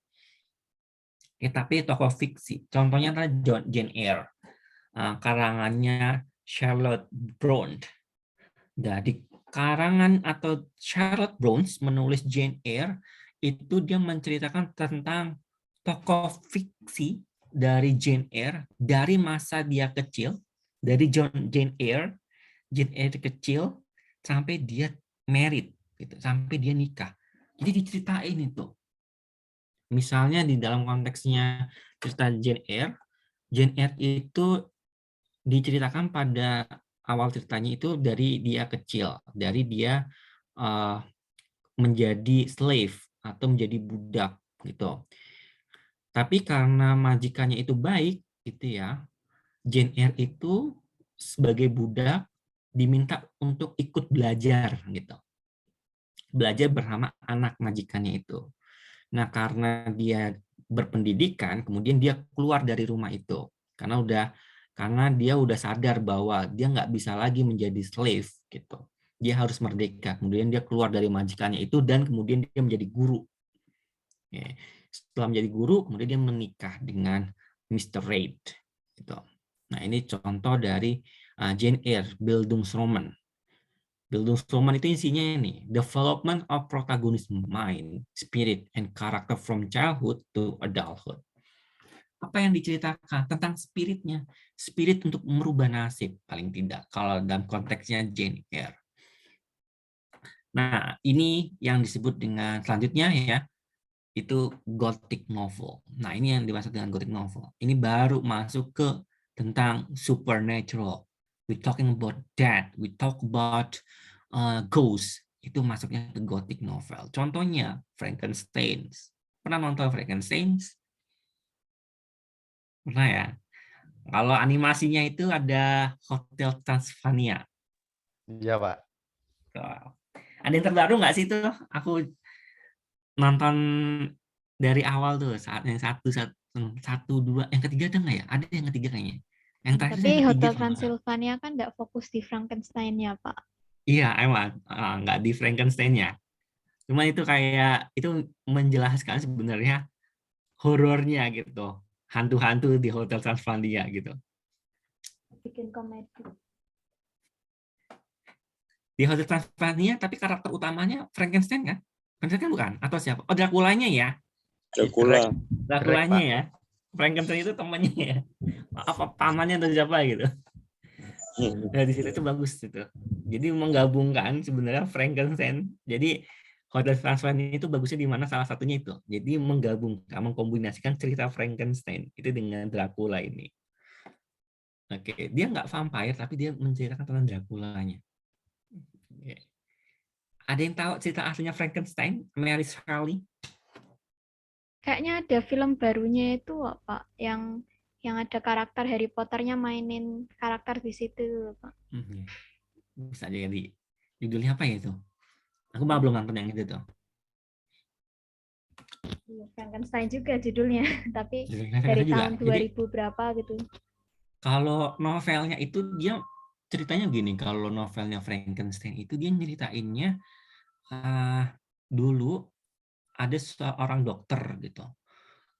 Tapi tokoh fiksi. Contohnya adalah Jane Eyre, karangannya Charlotte Brontë. Jadi karangan atau Charlotte Brontë menulis Jane Eyre itu dia menceritakan tentang tokoh fiksi dari Jane Eyre dari masa dia kecil, dari Jane Eyre kecil sampai dia married, gitu, sampai dia nikah. Jadi diceritain itu. Misalnya di dalam konteksnya cerita Jane Eyre itu diceritakan pada awal ceritanya itu dari dia kecil, dari dia menjadi slave atau menjadi budak gitu. Tapi karena majikannya itu baik, gitu ya, Jane Eyre itu sebagai budak diminta untuk ikut belajar gitu. Belajar bersama anak majikannya itu. Nah, karena dia berpendidikan, kemudian dia keluar dari rumah itu karena dia udah sadar bahwa dia nggak bisa lagi menjadi slave gitu. Dia harus merdeka. Kemudian dia keluar dari majikannya itu dan kemudian dia menjadi guru. Setelah menjadi guru, kemudian dia menikah dengan Mr. Reid. Gitu. Nah, ini contoh dari Jane Eyre, Bildungsroman. Bildungsroman itu isinya ini, development of protagonist mind, spirit, and character from childhood to adulthood. Apa yang diceritakan tentang spiritnya? Spirit untuk merubah nasib, paling tidak, kalau dalam konteksnya Jane Eyre. Nah, ini yang disebut dengan selanjutnya ya, itu Gothic novel. Nah, ini yang dimaksud dengan Gothic novel. Ini baru masuk ke tentang supernatural. We talking about that. We talk about ghost. Itu masuknya ke Gothic novel. Contohnya Frankenstein. Pernah nonton Frankenstein? Pernah ya? Kalau animasinya itu ada Hotel Transylvania. Iya, Pak. Ada yang terbaru nggak sih itu? Aku nonton dari awal tuh, saat yang satu dua, yang ketiga ada nggak ya? Ada yang ketiga kayaknya. Yang terakhir Tapi yang ketiga Hotel kalau nggak salah. Transylvania kan nggak fokus di Frankenstein-nya, Pak. Iya, emang nggak di Frankenstein-nya. Cuma itu kayak itu menjelaskan sebenarnya horornya gitu. Hantu-hantu di Hotel Transylvania gitu. Bikin komedi. Di Hotel Transylvania tapi karakter utamanya Frankenstein kan? Frankenstein bukan? Atau siapa? Oh, Dracula-nya ya. Dracula. Dracula-nya ya. Frankenstein itu temannya ya. Apa pamannya atau siapa gitu. Nah, di situ itu bagus itu. Jadi menggabungkan sebenarnya Frankenstein. Jadi Hotel Transylvania itu bagusnya di mana salah satunya itu. Jadi menggabungkan, mengkombinasikan cerita Frankenstein itu dengan Dracula ini. Oke, dia nggak vampire tapi dia menceritakan tentang Dracula-nya. Oke. Ada yang tahu cerita aslinya Frankenstein? Mary Shelley? Kayaknya ada film barunya itu Pak yang ada karakter Harry Potternya mainin karakter di situ Pak. Bisa jadi. Judulnya apa ya itu? Aku malah belum nonton yang itu tuh. Iya, Frankenstein juga judulnya, tapi Judulnya dari juga. tahun Jadi 2000 berapa gitu. kalau novelnya itu dia ceritanya gini, kalau novelnya Frankenstein itu dia nyeritainnya dulu ada seorang dokter gitu.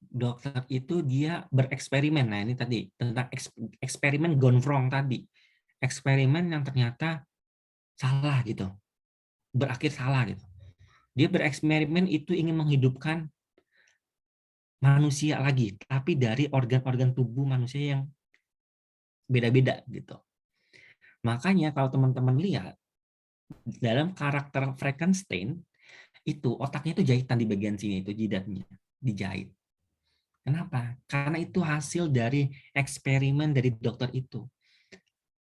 Dokter itu dia bereksperimen. Nah, ini tadi tentang eksperimen gone wrong tadi. Eksperimen yang ternyata salah gitu. Berakhir salah gitu. Dia bereksperimen itu ingin menghidupkan manusia lagi, tapi dari organ-organ tubuh manusia yang beda-beda gitu. Makanya kalau teman-teman lihat dalam karakter Frankenstein itu otaknya itu jahitan di bagian sini itu jidatnya dijahit. Kenapa? Karena itu hasil dari eksperimen dari dokter itu.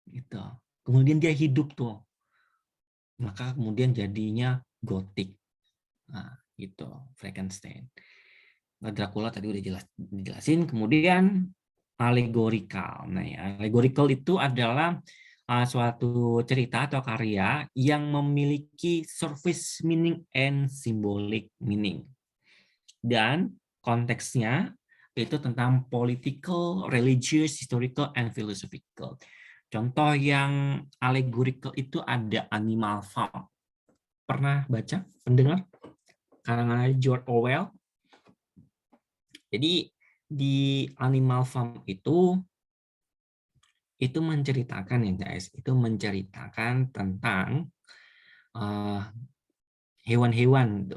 Gitu. Kemudian dia hidup tuh. Maka kemudian jadinya gotik. Nah, gitu Frankenstein. Dracula tadi udah dijelasin. Kemudian allegorical. Nah, ya, allegorical itu adalah suatu cerita atau karya yang memiliki surface meaning and symbolic meaning. Dan konteksnya itu tentang political, religious, historical, and philosophical. Contoh yang allegorical itu ada Animal Farm. Pernah baca? Pendengar? Karangan George Orwell. Jadi di Animal Farm itu menceritakan ya guys, itu menceritakan tentang hewan-hewan,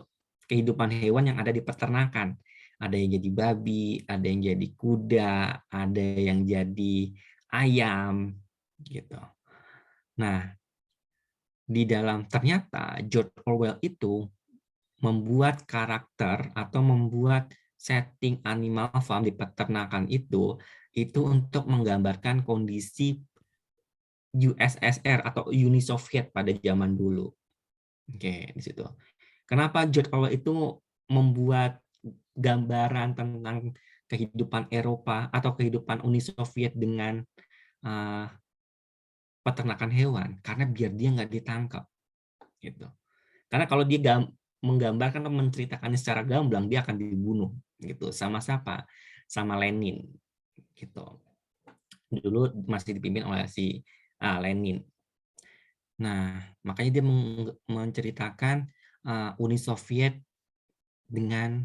kehidupan hewan yang ada di peternakan. Ada yang jadi babi, ada yang jadi kuda, ada yang jadi ayam, gitu. Nah, di dalam ternyata George Orwell itu membuat karakter atau membuat setting Animal Farm di peternakan itu untuk menggambarkan kondisi USSR atau Uni Soviet pada zaman dulu. Oke, di situ. Kenapa George Orwell itu membuat gambaran tentang kehidupan Eropa atau kehidupan Uni Soviet dengan peternakan hewan? Karena biar dia nggak ditangkap, gitu. Karena kalau dia menggambarkan atau menceritakannya secara gamblang, dia akan dibunuh, gitu. Sama siapa? Sama Lenin, gitu. Dulu masih dipimpin oleh si Lenin. Nah, makanya dia menceritakan Uni Soviet dengan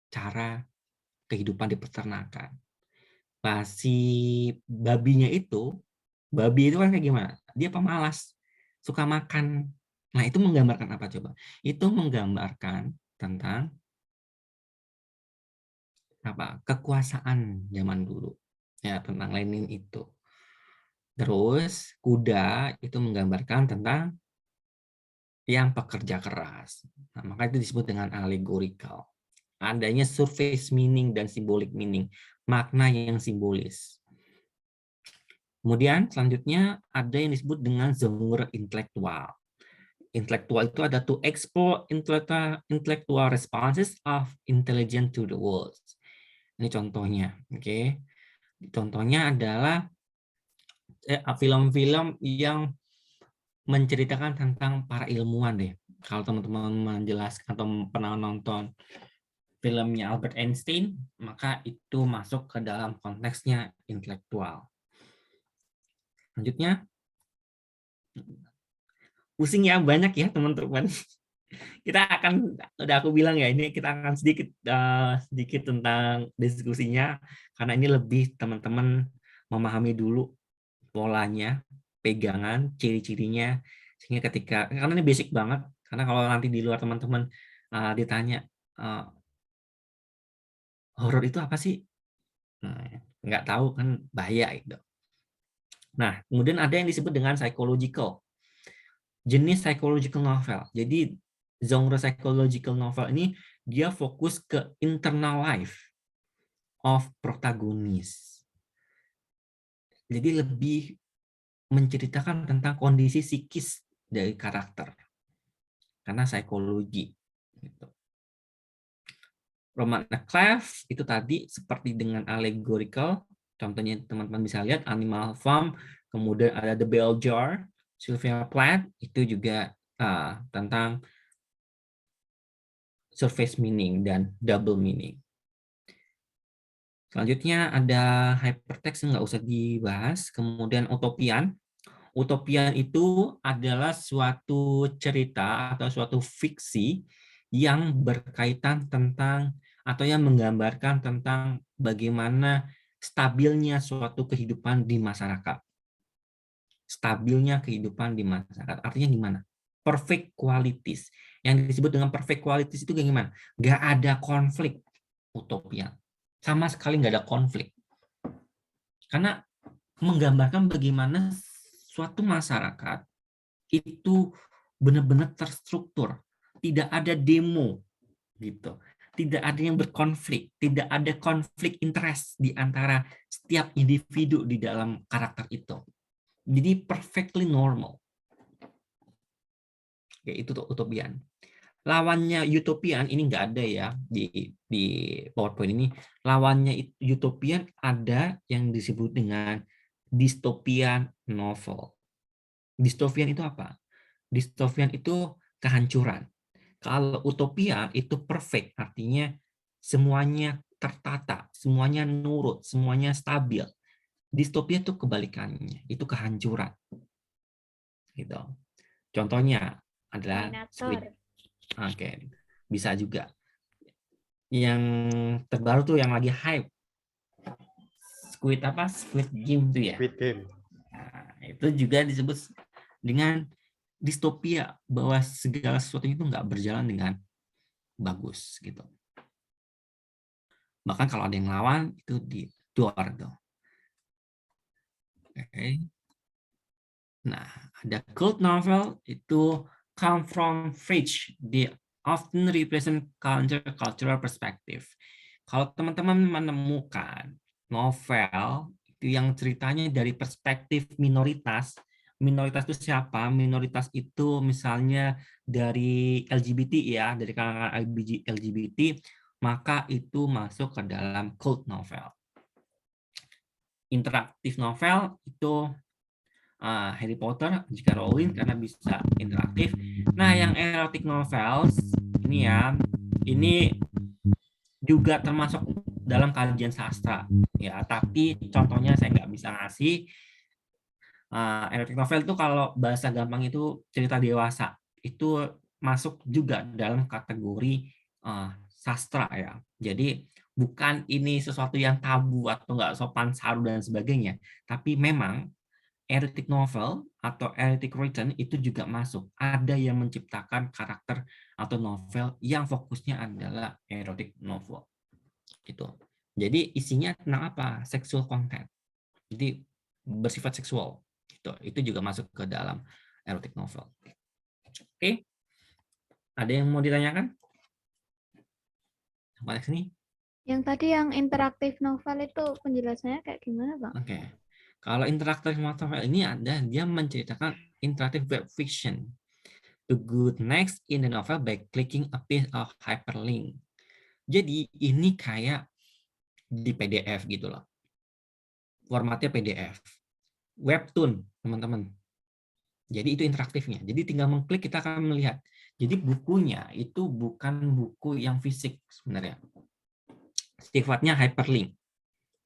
cara kehidupan di peternakan. Nah, si babi itu kan kayak gimana? Dia pemalas, suka makan. Nah, itu menggambarkan apa coba? Itu menggambarkan tentang apa? Kekuasaan zaman dulu. Ya, tentang Lenin itu. Terus kuda itu menggambarkan tentang yang pekerja keras. Nah, maka itu disebut dengan allegorical. Adanya surface meaning dan symbolic meaning, makna yang simbolis. Kemudian selanjutnya ada yang disebut dengan genre intelektual. Intelektual itu ada to explore intellectual responses of intelligence to the world. Ini contohnya, oke. Contohnya adalah film-film yang menceritakan tentang para ilmuwan deh. Kalau teman-teman menjelaskan atau pernah nonton filmnya Albert Einstein, maka itu masuk ke dalam konteksnya intelektual. Selanjutnya, Pusing ya, banyak ya teman-teman. Kita akan, udah aku bilang ya, ini kita akan sedikit tentang diskusinya, karena ini lebih teman-teman memahami dulu polanya, pegangan, ciri-cirinya, sehingga ketika, karena ini basic banget, karena kalau nanti di luar teman-teman ditanya, horor itu apa sih? Nah, nggak tahu kan, bahaya itu. Nah, kemudian ada yang disebut dengan psychological, jenis psychological novel. Jadi genre psychological novel ini dia fokus ke internal life of protagonis. Jadi lebih menceritakan tentang kondisi psikis dari karakter, karena psikologi. Gitu. Roman Clef itu tadi seperti dengan allegorical, contohnya teman-teman bisa lihat Animal Farm, kemudian ada The Bell Jar, Sylvia Plath, itu juga tentang surface meaning dan double meaning. Selanjutnya ada hypertext, nggak usah dibahas. Kemudian utopian. Utopian itu adalah suatu cerita atau suatu fiksi yang berkaitan tentang atau yang menggambarkan tentang bagaimana stabilnya suatu kehidupan di masyarakat. Stabilnya kehidupan di masyarakat. Artinya gimana? Perfect qualities. Yang disebut dengan perfect qualities itu gimana? Nggak ada konflik. Utopian. Sama sekali nggak ada konflik. Karena menggambarkan bagaimana suatu masyarakat itu benar-benar terstruktur, tidak ada demo, gitu, tidak ada yang berkonflik, tidak ada konflik interest di antara setiap individu di dalam karakter itu. Jadi perfectly normal. Oke, itu tuh utopian. Lawannya utopian ini nggak ada ya di PowerPoint ini. Lawannya utopian ada yang disebut dengan dystopian novel. Dystopian itu apa? Dystopian itu kehancuran. Kalau utopian itu perfect, artinya semuanya tertata, semuanya nurut, semuanya stabil. Dystopia itu kebalikannya, itu kehancuran. Gitu. Contohnya adalah Squid. Oke, bisa juga. Yang terbaru tuh yang lagi hype. Squid apa? Squid Game tuh ya. Squid Game. Nah, itu juga disebut dengan distopia, bahwa segala sesuatu itu nggak berjalan dengan bagus gitu. Bahkan kalau ada yang lawan itu di luar tuh. Oke. Nah, ada cult novel itu come from fridge. They often represent cultural perspective. Kalau teman-teman menemukan novel itu yang ceritanya dari perspektif minoritas, minoritas itu siapa? Minoritas itu misalnya dari LGBT ya, dari kalangan LGBT, maka itu masuk ke dalam cult novel. Interaktif novel itu Harry Potter, J.K. Rowling karena bisa interaktif. Nah, yang erotic novels ini ya, ini juga termasuk dalam kajian sastra ya, tapi contohnya saya nggak bisa ngasih. Erotic novel itu kalau bahasa gampang itu cerita dewasa, itu masuk juga dalam kategori sastra ya. Jadi bukan ini sesuatu yang tabu atau nggak sopan santun dan sebagainya, tapi memang erotic novel atau erotic written itu juga masuk. Ada yang menciptakan karakter atau novel yang fokusnya adalah erotic novel. Gitu. Jadi isinya tentang apa? Sexual content. Jadi bersifat seksual. Gitu. Itu juga masuk ke dalam erotic novel. Oke. Ada yang mau ditanyakan? Sampai sini? Yang tadi yang interaktif novel itu penjelasannya kayak gimana, Bang? Oke. Kalau interaktif novel ini dia menceritakan interaktif web fiction. To go next in the novel by clicking a piece of hyperlink. Jadi ini kayak di PDF gitu loh. Formatnya PDF. Webtoon, teman-teman. Jadi itu interaktifnya. Jadi tinggal mengklik kita akan melihat. Jadi bukunya itu bukan buku yang fisik sebenarnya. Sifatnya hyperlink.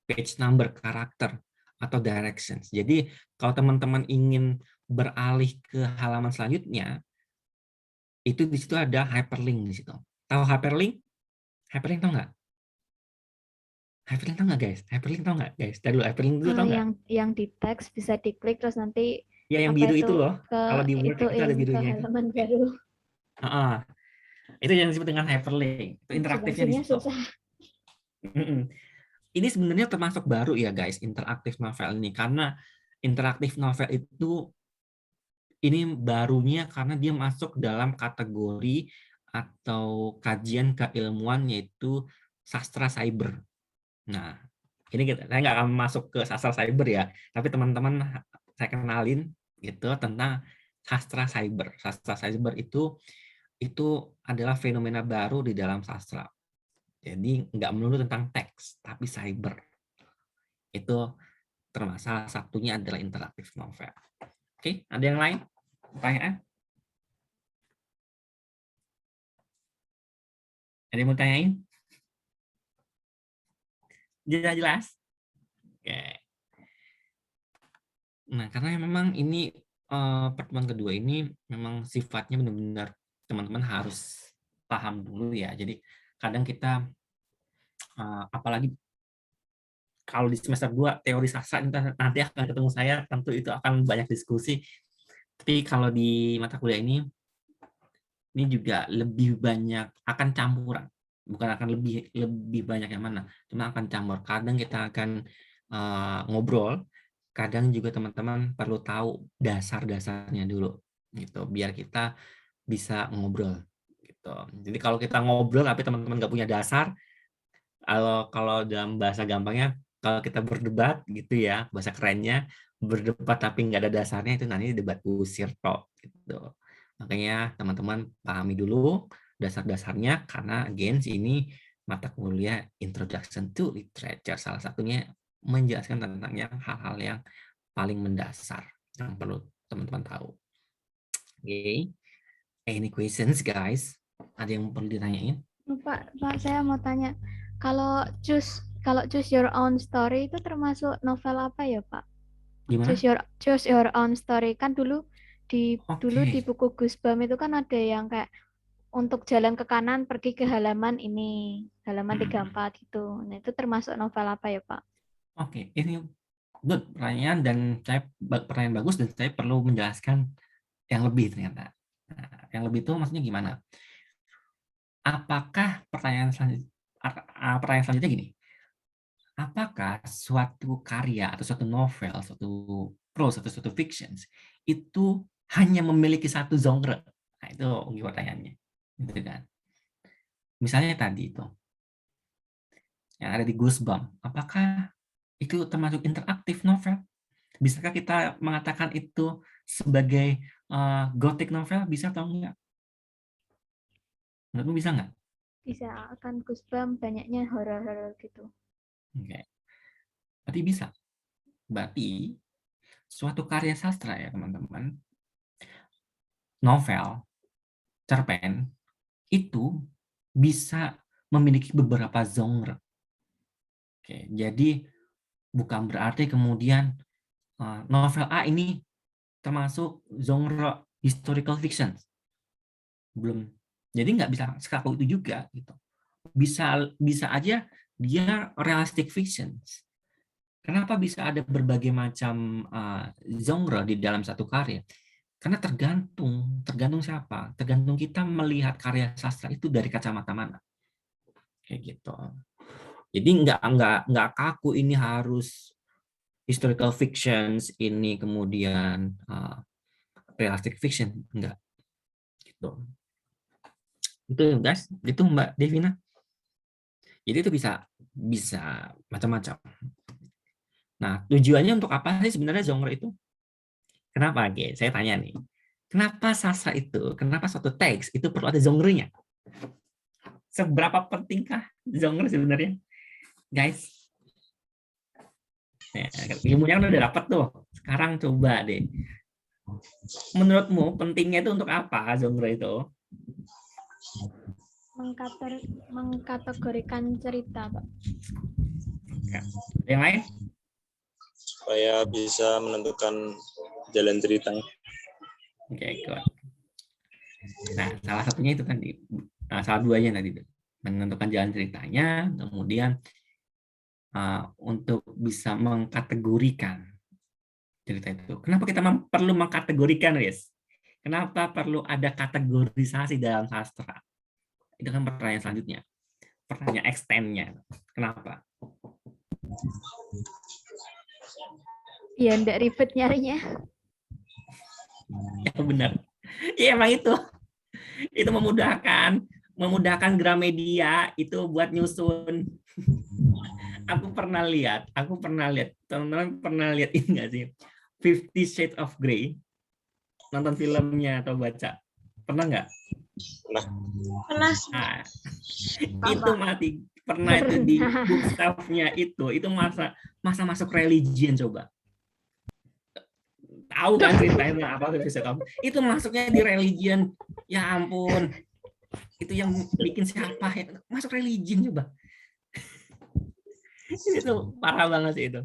Page number, karakter, atau directions. Jadi kalau teman-teman ingin beralih ke halaman selanjutnya, itu di situ ada hyperlink di situ. Tahu hyperlink? Hyperlink tahu nggak? Hyperlink tahu nggak guys? Hyperlink tahu nggak guys? Tadi dulu hyperlink itu tahu nggak? yang di teks bisa diklik terus nanti Ya yang apa biru itu itu loh. ke Kalau di Word itu ada ke birunya itu. halaman baru. Heeh. Itu yang disebut dengan hyperlink. Itu interaktifnya di Jelasinnya situ. susah. Ini sebenarnya termasuk baru ya guys, interaktif novel ini, karena interaktif novel itu ini barunya karena dia masuk dalam kategori atau kajian keilmuan yaitu sastra cyber. Nah, ini saya nggak akan masuk ke sastra cyber ya, tapi teman-teman saya kenalin gitu tentang sastra cyber. Sastra cyber itu adalah fenomena baru di dalam sastra. Jadi nggak melulu tentang teks, tapi cyber. Itu termasuk salah satunya adalah interaktif novel. Oke, ada yang lain? Pertanyaan? Ada yang mau tanyain? Jelas? Oke. Nah, karena memang ini pertemuan kedua ini memang sifatnya benar-benar teman-teman harus paham dulu ya. Jadi kadang kita apalagi kalau di semester 2 teori sastra nanti akan ketemu saya, tentu itu akan banyak diskusi. Tapi kalau di mata kuliah ini juga lebih banyak akan campuran. Bukan akan lebih banyak yang mana, cuma akan campur. Kadang kita akan ngobrol, kadang juga teman-teman perlu tahu dasar-dasarnya dulu gitu, biar kita bisa ngobrol gitu. Jadi kalau kita ngobrol tapi teman-teman nggak punya dasar, kalau dalam bahasa gampangnya, kalau kita berdebat gitu ya, bahasa kerennya berdebat tapi nggak ada dasarnya, itu nanti debat usir tok gitu. Makanya teman-teman pahami dulu dasar-dasarnya, karena again ini mata kuliah Introduction to Literature, salah satunya menjelaskan tentang hal-hal yang paling mendasar yang perlu teman-teman tahu. Oke. Any questions guys? Ada yang perlu ditanyain? Pak, saya mau tanya, kalau choose your own story itu termasuk novel apa ya, Pak? Gimana? Choose your own story, kan dulu di Oke. buku Goosebumps itu kan ada yang kayak untuk jalan ke kanan pergi ke halaman ini, halaman 34 gitu. Nah, itu termasuk novel apa ya, Pak? Oke, ini good pertanyaan, dan pertanyaan bagus, dan saya perlu menjelaskan yang lebih ternyata. Nah, yang lebih itu maksudnya gimana? Apakah pertanyaan selanjutnya gini? Apakah suatu karya atau suatu novel, suatu prose atau suatu fiction itu hanya memiliki satu genre? Nah, itu pertanyaannya. Gitu kan? Misalnya tadi itu yang ada di Goosebumps, apakah itu termasuk interaktif novel? Bisakah kita mengatakan itu sebagai gothic novel? Bisa atau enggak? Menurutmu bisa nggak? Bisa, kan Goosebumps banyaknya horor-horor gitu. Oke. Berarti bisa. Berarti suatu karya sastra ya teman-teman, novel, cerpen, itu bisa memiliki beberapa genre. Oke, jadi bukan berarti kemudian novel A ini termasuk genre historical fiction. Belum. Jadi nggak bisa sekaku itu juga gitu. Bisa aja dia realistic fiction. Kenapa bisa ada berbagai macam genre di dalam satu karya? Karena tergantung siapa? Tergantung kita melihat karya sastra itu dari kacamata mana. Kayak gitu. Jadi nggak kaku ini harus historical fictions, ini kemudian realistic fiction, enggak. Gitu. Itu guys, itu Mbak Devina. Jadi itu bisa macam-macam. Nah, tujuannya untuk apa sih sebenarnya genre itu? Kenapa? Oke, saya tanya nih. Kenapa sastra itu, kenapa suatu teks itu perlu ada genre-nya? Seberapa pentingkah genre sebenarnya? Guys, ilmunya udah dapat tuh. Sekarang coba deh. Menurutmu pentingnya itu untuk apa genre itu? Mengkategorikan cerita, Pak. Yang lain? Supaya bisa menentukan jalan ceritanya. Oke, good. Nah, salah satunya itu tadi, salah duanya tadi, menentukan jalan ceritanya, kemudian untuk bisa mengkategorikan cerita itu. Kenapa kita perlu mengkategorikan, Riz? Kenapa perlu ada kategorisasi dalam sastra? Itu kan pertanyaan selanjutnya. Pertanyaan extend-nya. Kenapa? Ya, ndak ribet nyarinya. Ya benar. Ya emang itu. Itu memudahkan Gramedia itu buat nyusun. Aku pernah lihat, teman-teman pernah lihat ini nggak sih? 50 Shades of Grey. Nonton filmnya atau baca? Pernah nggak? Pernah. Nah, itu mati pernah itu di book staff-nya itu masa masuk religion coba. Tahu kan ceritanya apa itu masuknya di religion. Ya ampun. Itu yang bikin siapa ya? Masuk religion coba. Itu parah banget sih itu.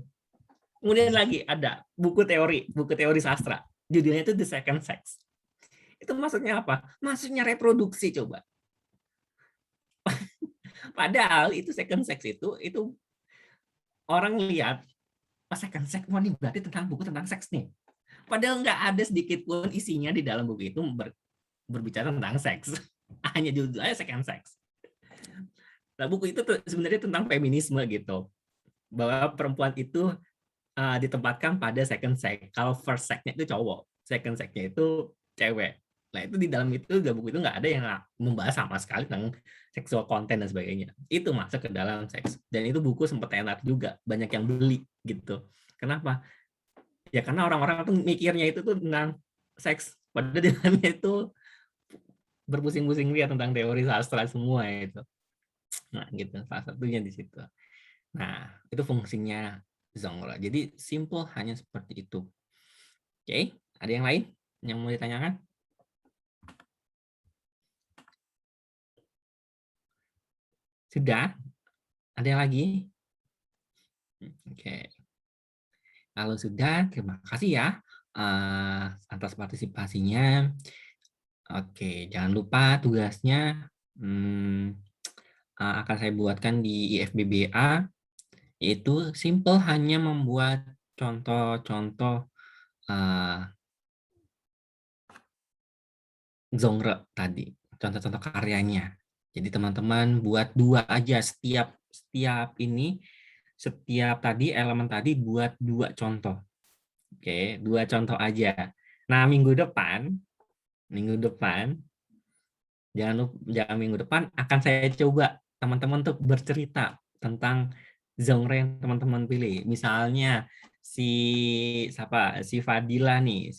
Kemudian lagi ada buku teori sastra. Judulnya itu The Second Sex. Itu maksudnya apa? Maksudnya reproduksi coba. Padahal itu second sex itu orang lihat second sex ini berarti tentang buku tentang seks nih. Padahal nggak ada sedikit pun isinya di dalam buku itu berbicara tentang seks. Hanya judulnya second sex. Nah, buku itu sebenarnya tentang feminisme gitu. Bahwa perempuan itu ditempatkan pada second sex. Kalau first sex-nya itu cowok, second sex-nya itu cewek. Nah, itu di dalam itu buku itu nggak ada yang membahas sama sekali tentang seksual content dan sebagainya. Itu masuk ke dalam seks. Dan itu buku sempat enak juga, banyak yang beli gitu. Kenapa? Ya karena orang-orang tuh mikirnya itu tuh tentang seks. Padahal di dalamnya itu berpusing-pusing lihat tentang teori sastra semua itu. Nah, gitu. Salah satunya di situ. Nah, itu fungsinya genre. Jadi simple hanya seperti itu. Oke, ada yang lain yang mau ditanyakan? Sudah? Ada yang lagi? Oke. Kalau sudah, terima kasih ya atas partisipasinya. Oke, jangan lupa tugasnya akan saya buatkan di IFBBA, yaitu simple hanya membuat contoh-contoh genre tadi, contoh-contoh karyanya. Jadi teman-teman buat 2 aja setiap tadi elemen tadi buat 2 contoh. Oke, 2 contoh aja. Nah, minggu depan jangan minggu depan akan saya coba teman-teman untuk bercerita tentang genre yang teman-teman pilih. Misalnya si Fadila nih,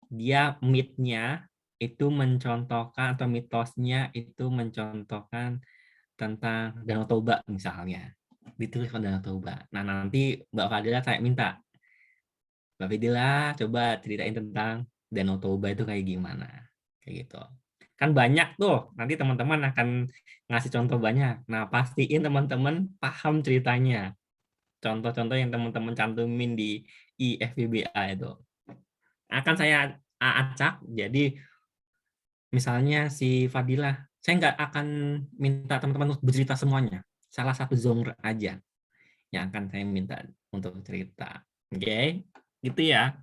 dia myth-nya itu mencontohkan atau mitosnya itu mencontohkan tentang Danau Toba misalnya. Ditulis pada Danau Toba. Nah, nanti Mbak Fadila saya minta, Mbak Fadila coba ceritain tentang Danau Toba itu kayak gimana. Kayak gitu. Kan banyak tuh, nanti teman-teman akan ngasih contoh banyak. Nah, pastiin teman-teman paham ceritanya. Contoh-contoh yang teman-teman cantumin di IFBBA itu. Akan saya acak, jadi misalnya si Fadila, saya nggak akan minta teman-teman untuk bercerita semuanya. Salah satu genre aja yang akan saya minta untuk cerita. Oke, gitu ya.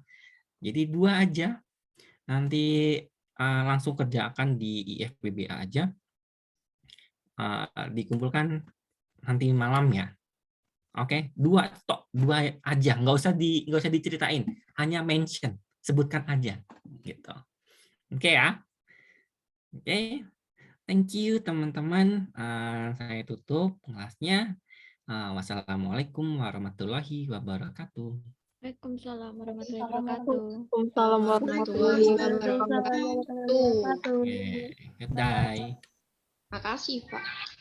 Jadi 2 aja. Nanti langsung kerjakan di IFBBA aja. Dikumpulkan nanti malam ya. Oke, 2 aja. Nggak usah diceritain. Hanya mention, sebutkan aja. Gitu. Oke ya. Oke, thank you teman-teman. Saya tutup kelasnya. Wassalamualaikum warahmatullahi wabarakatuh. Waalaikumsalam warahmatullahi wabarakatuh. Waalaikumsalam warahmatullahi wabarakatuh. Oke, good day. Makasih, Pak.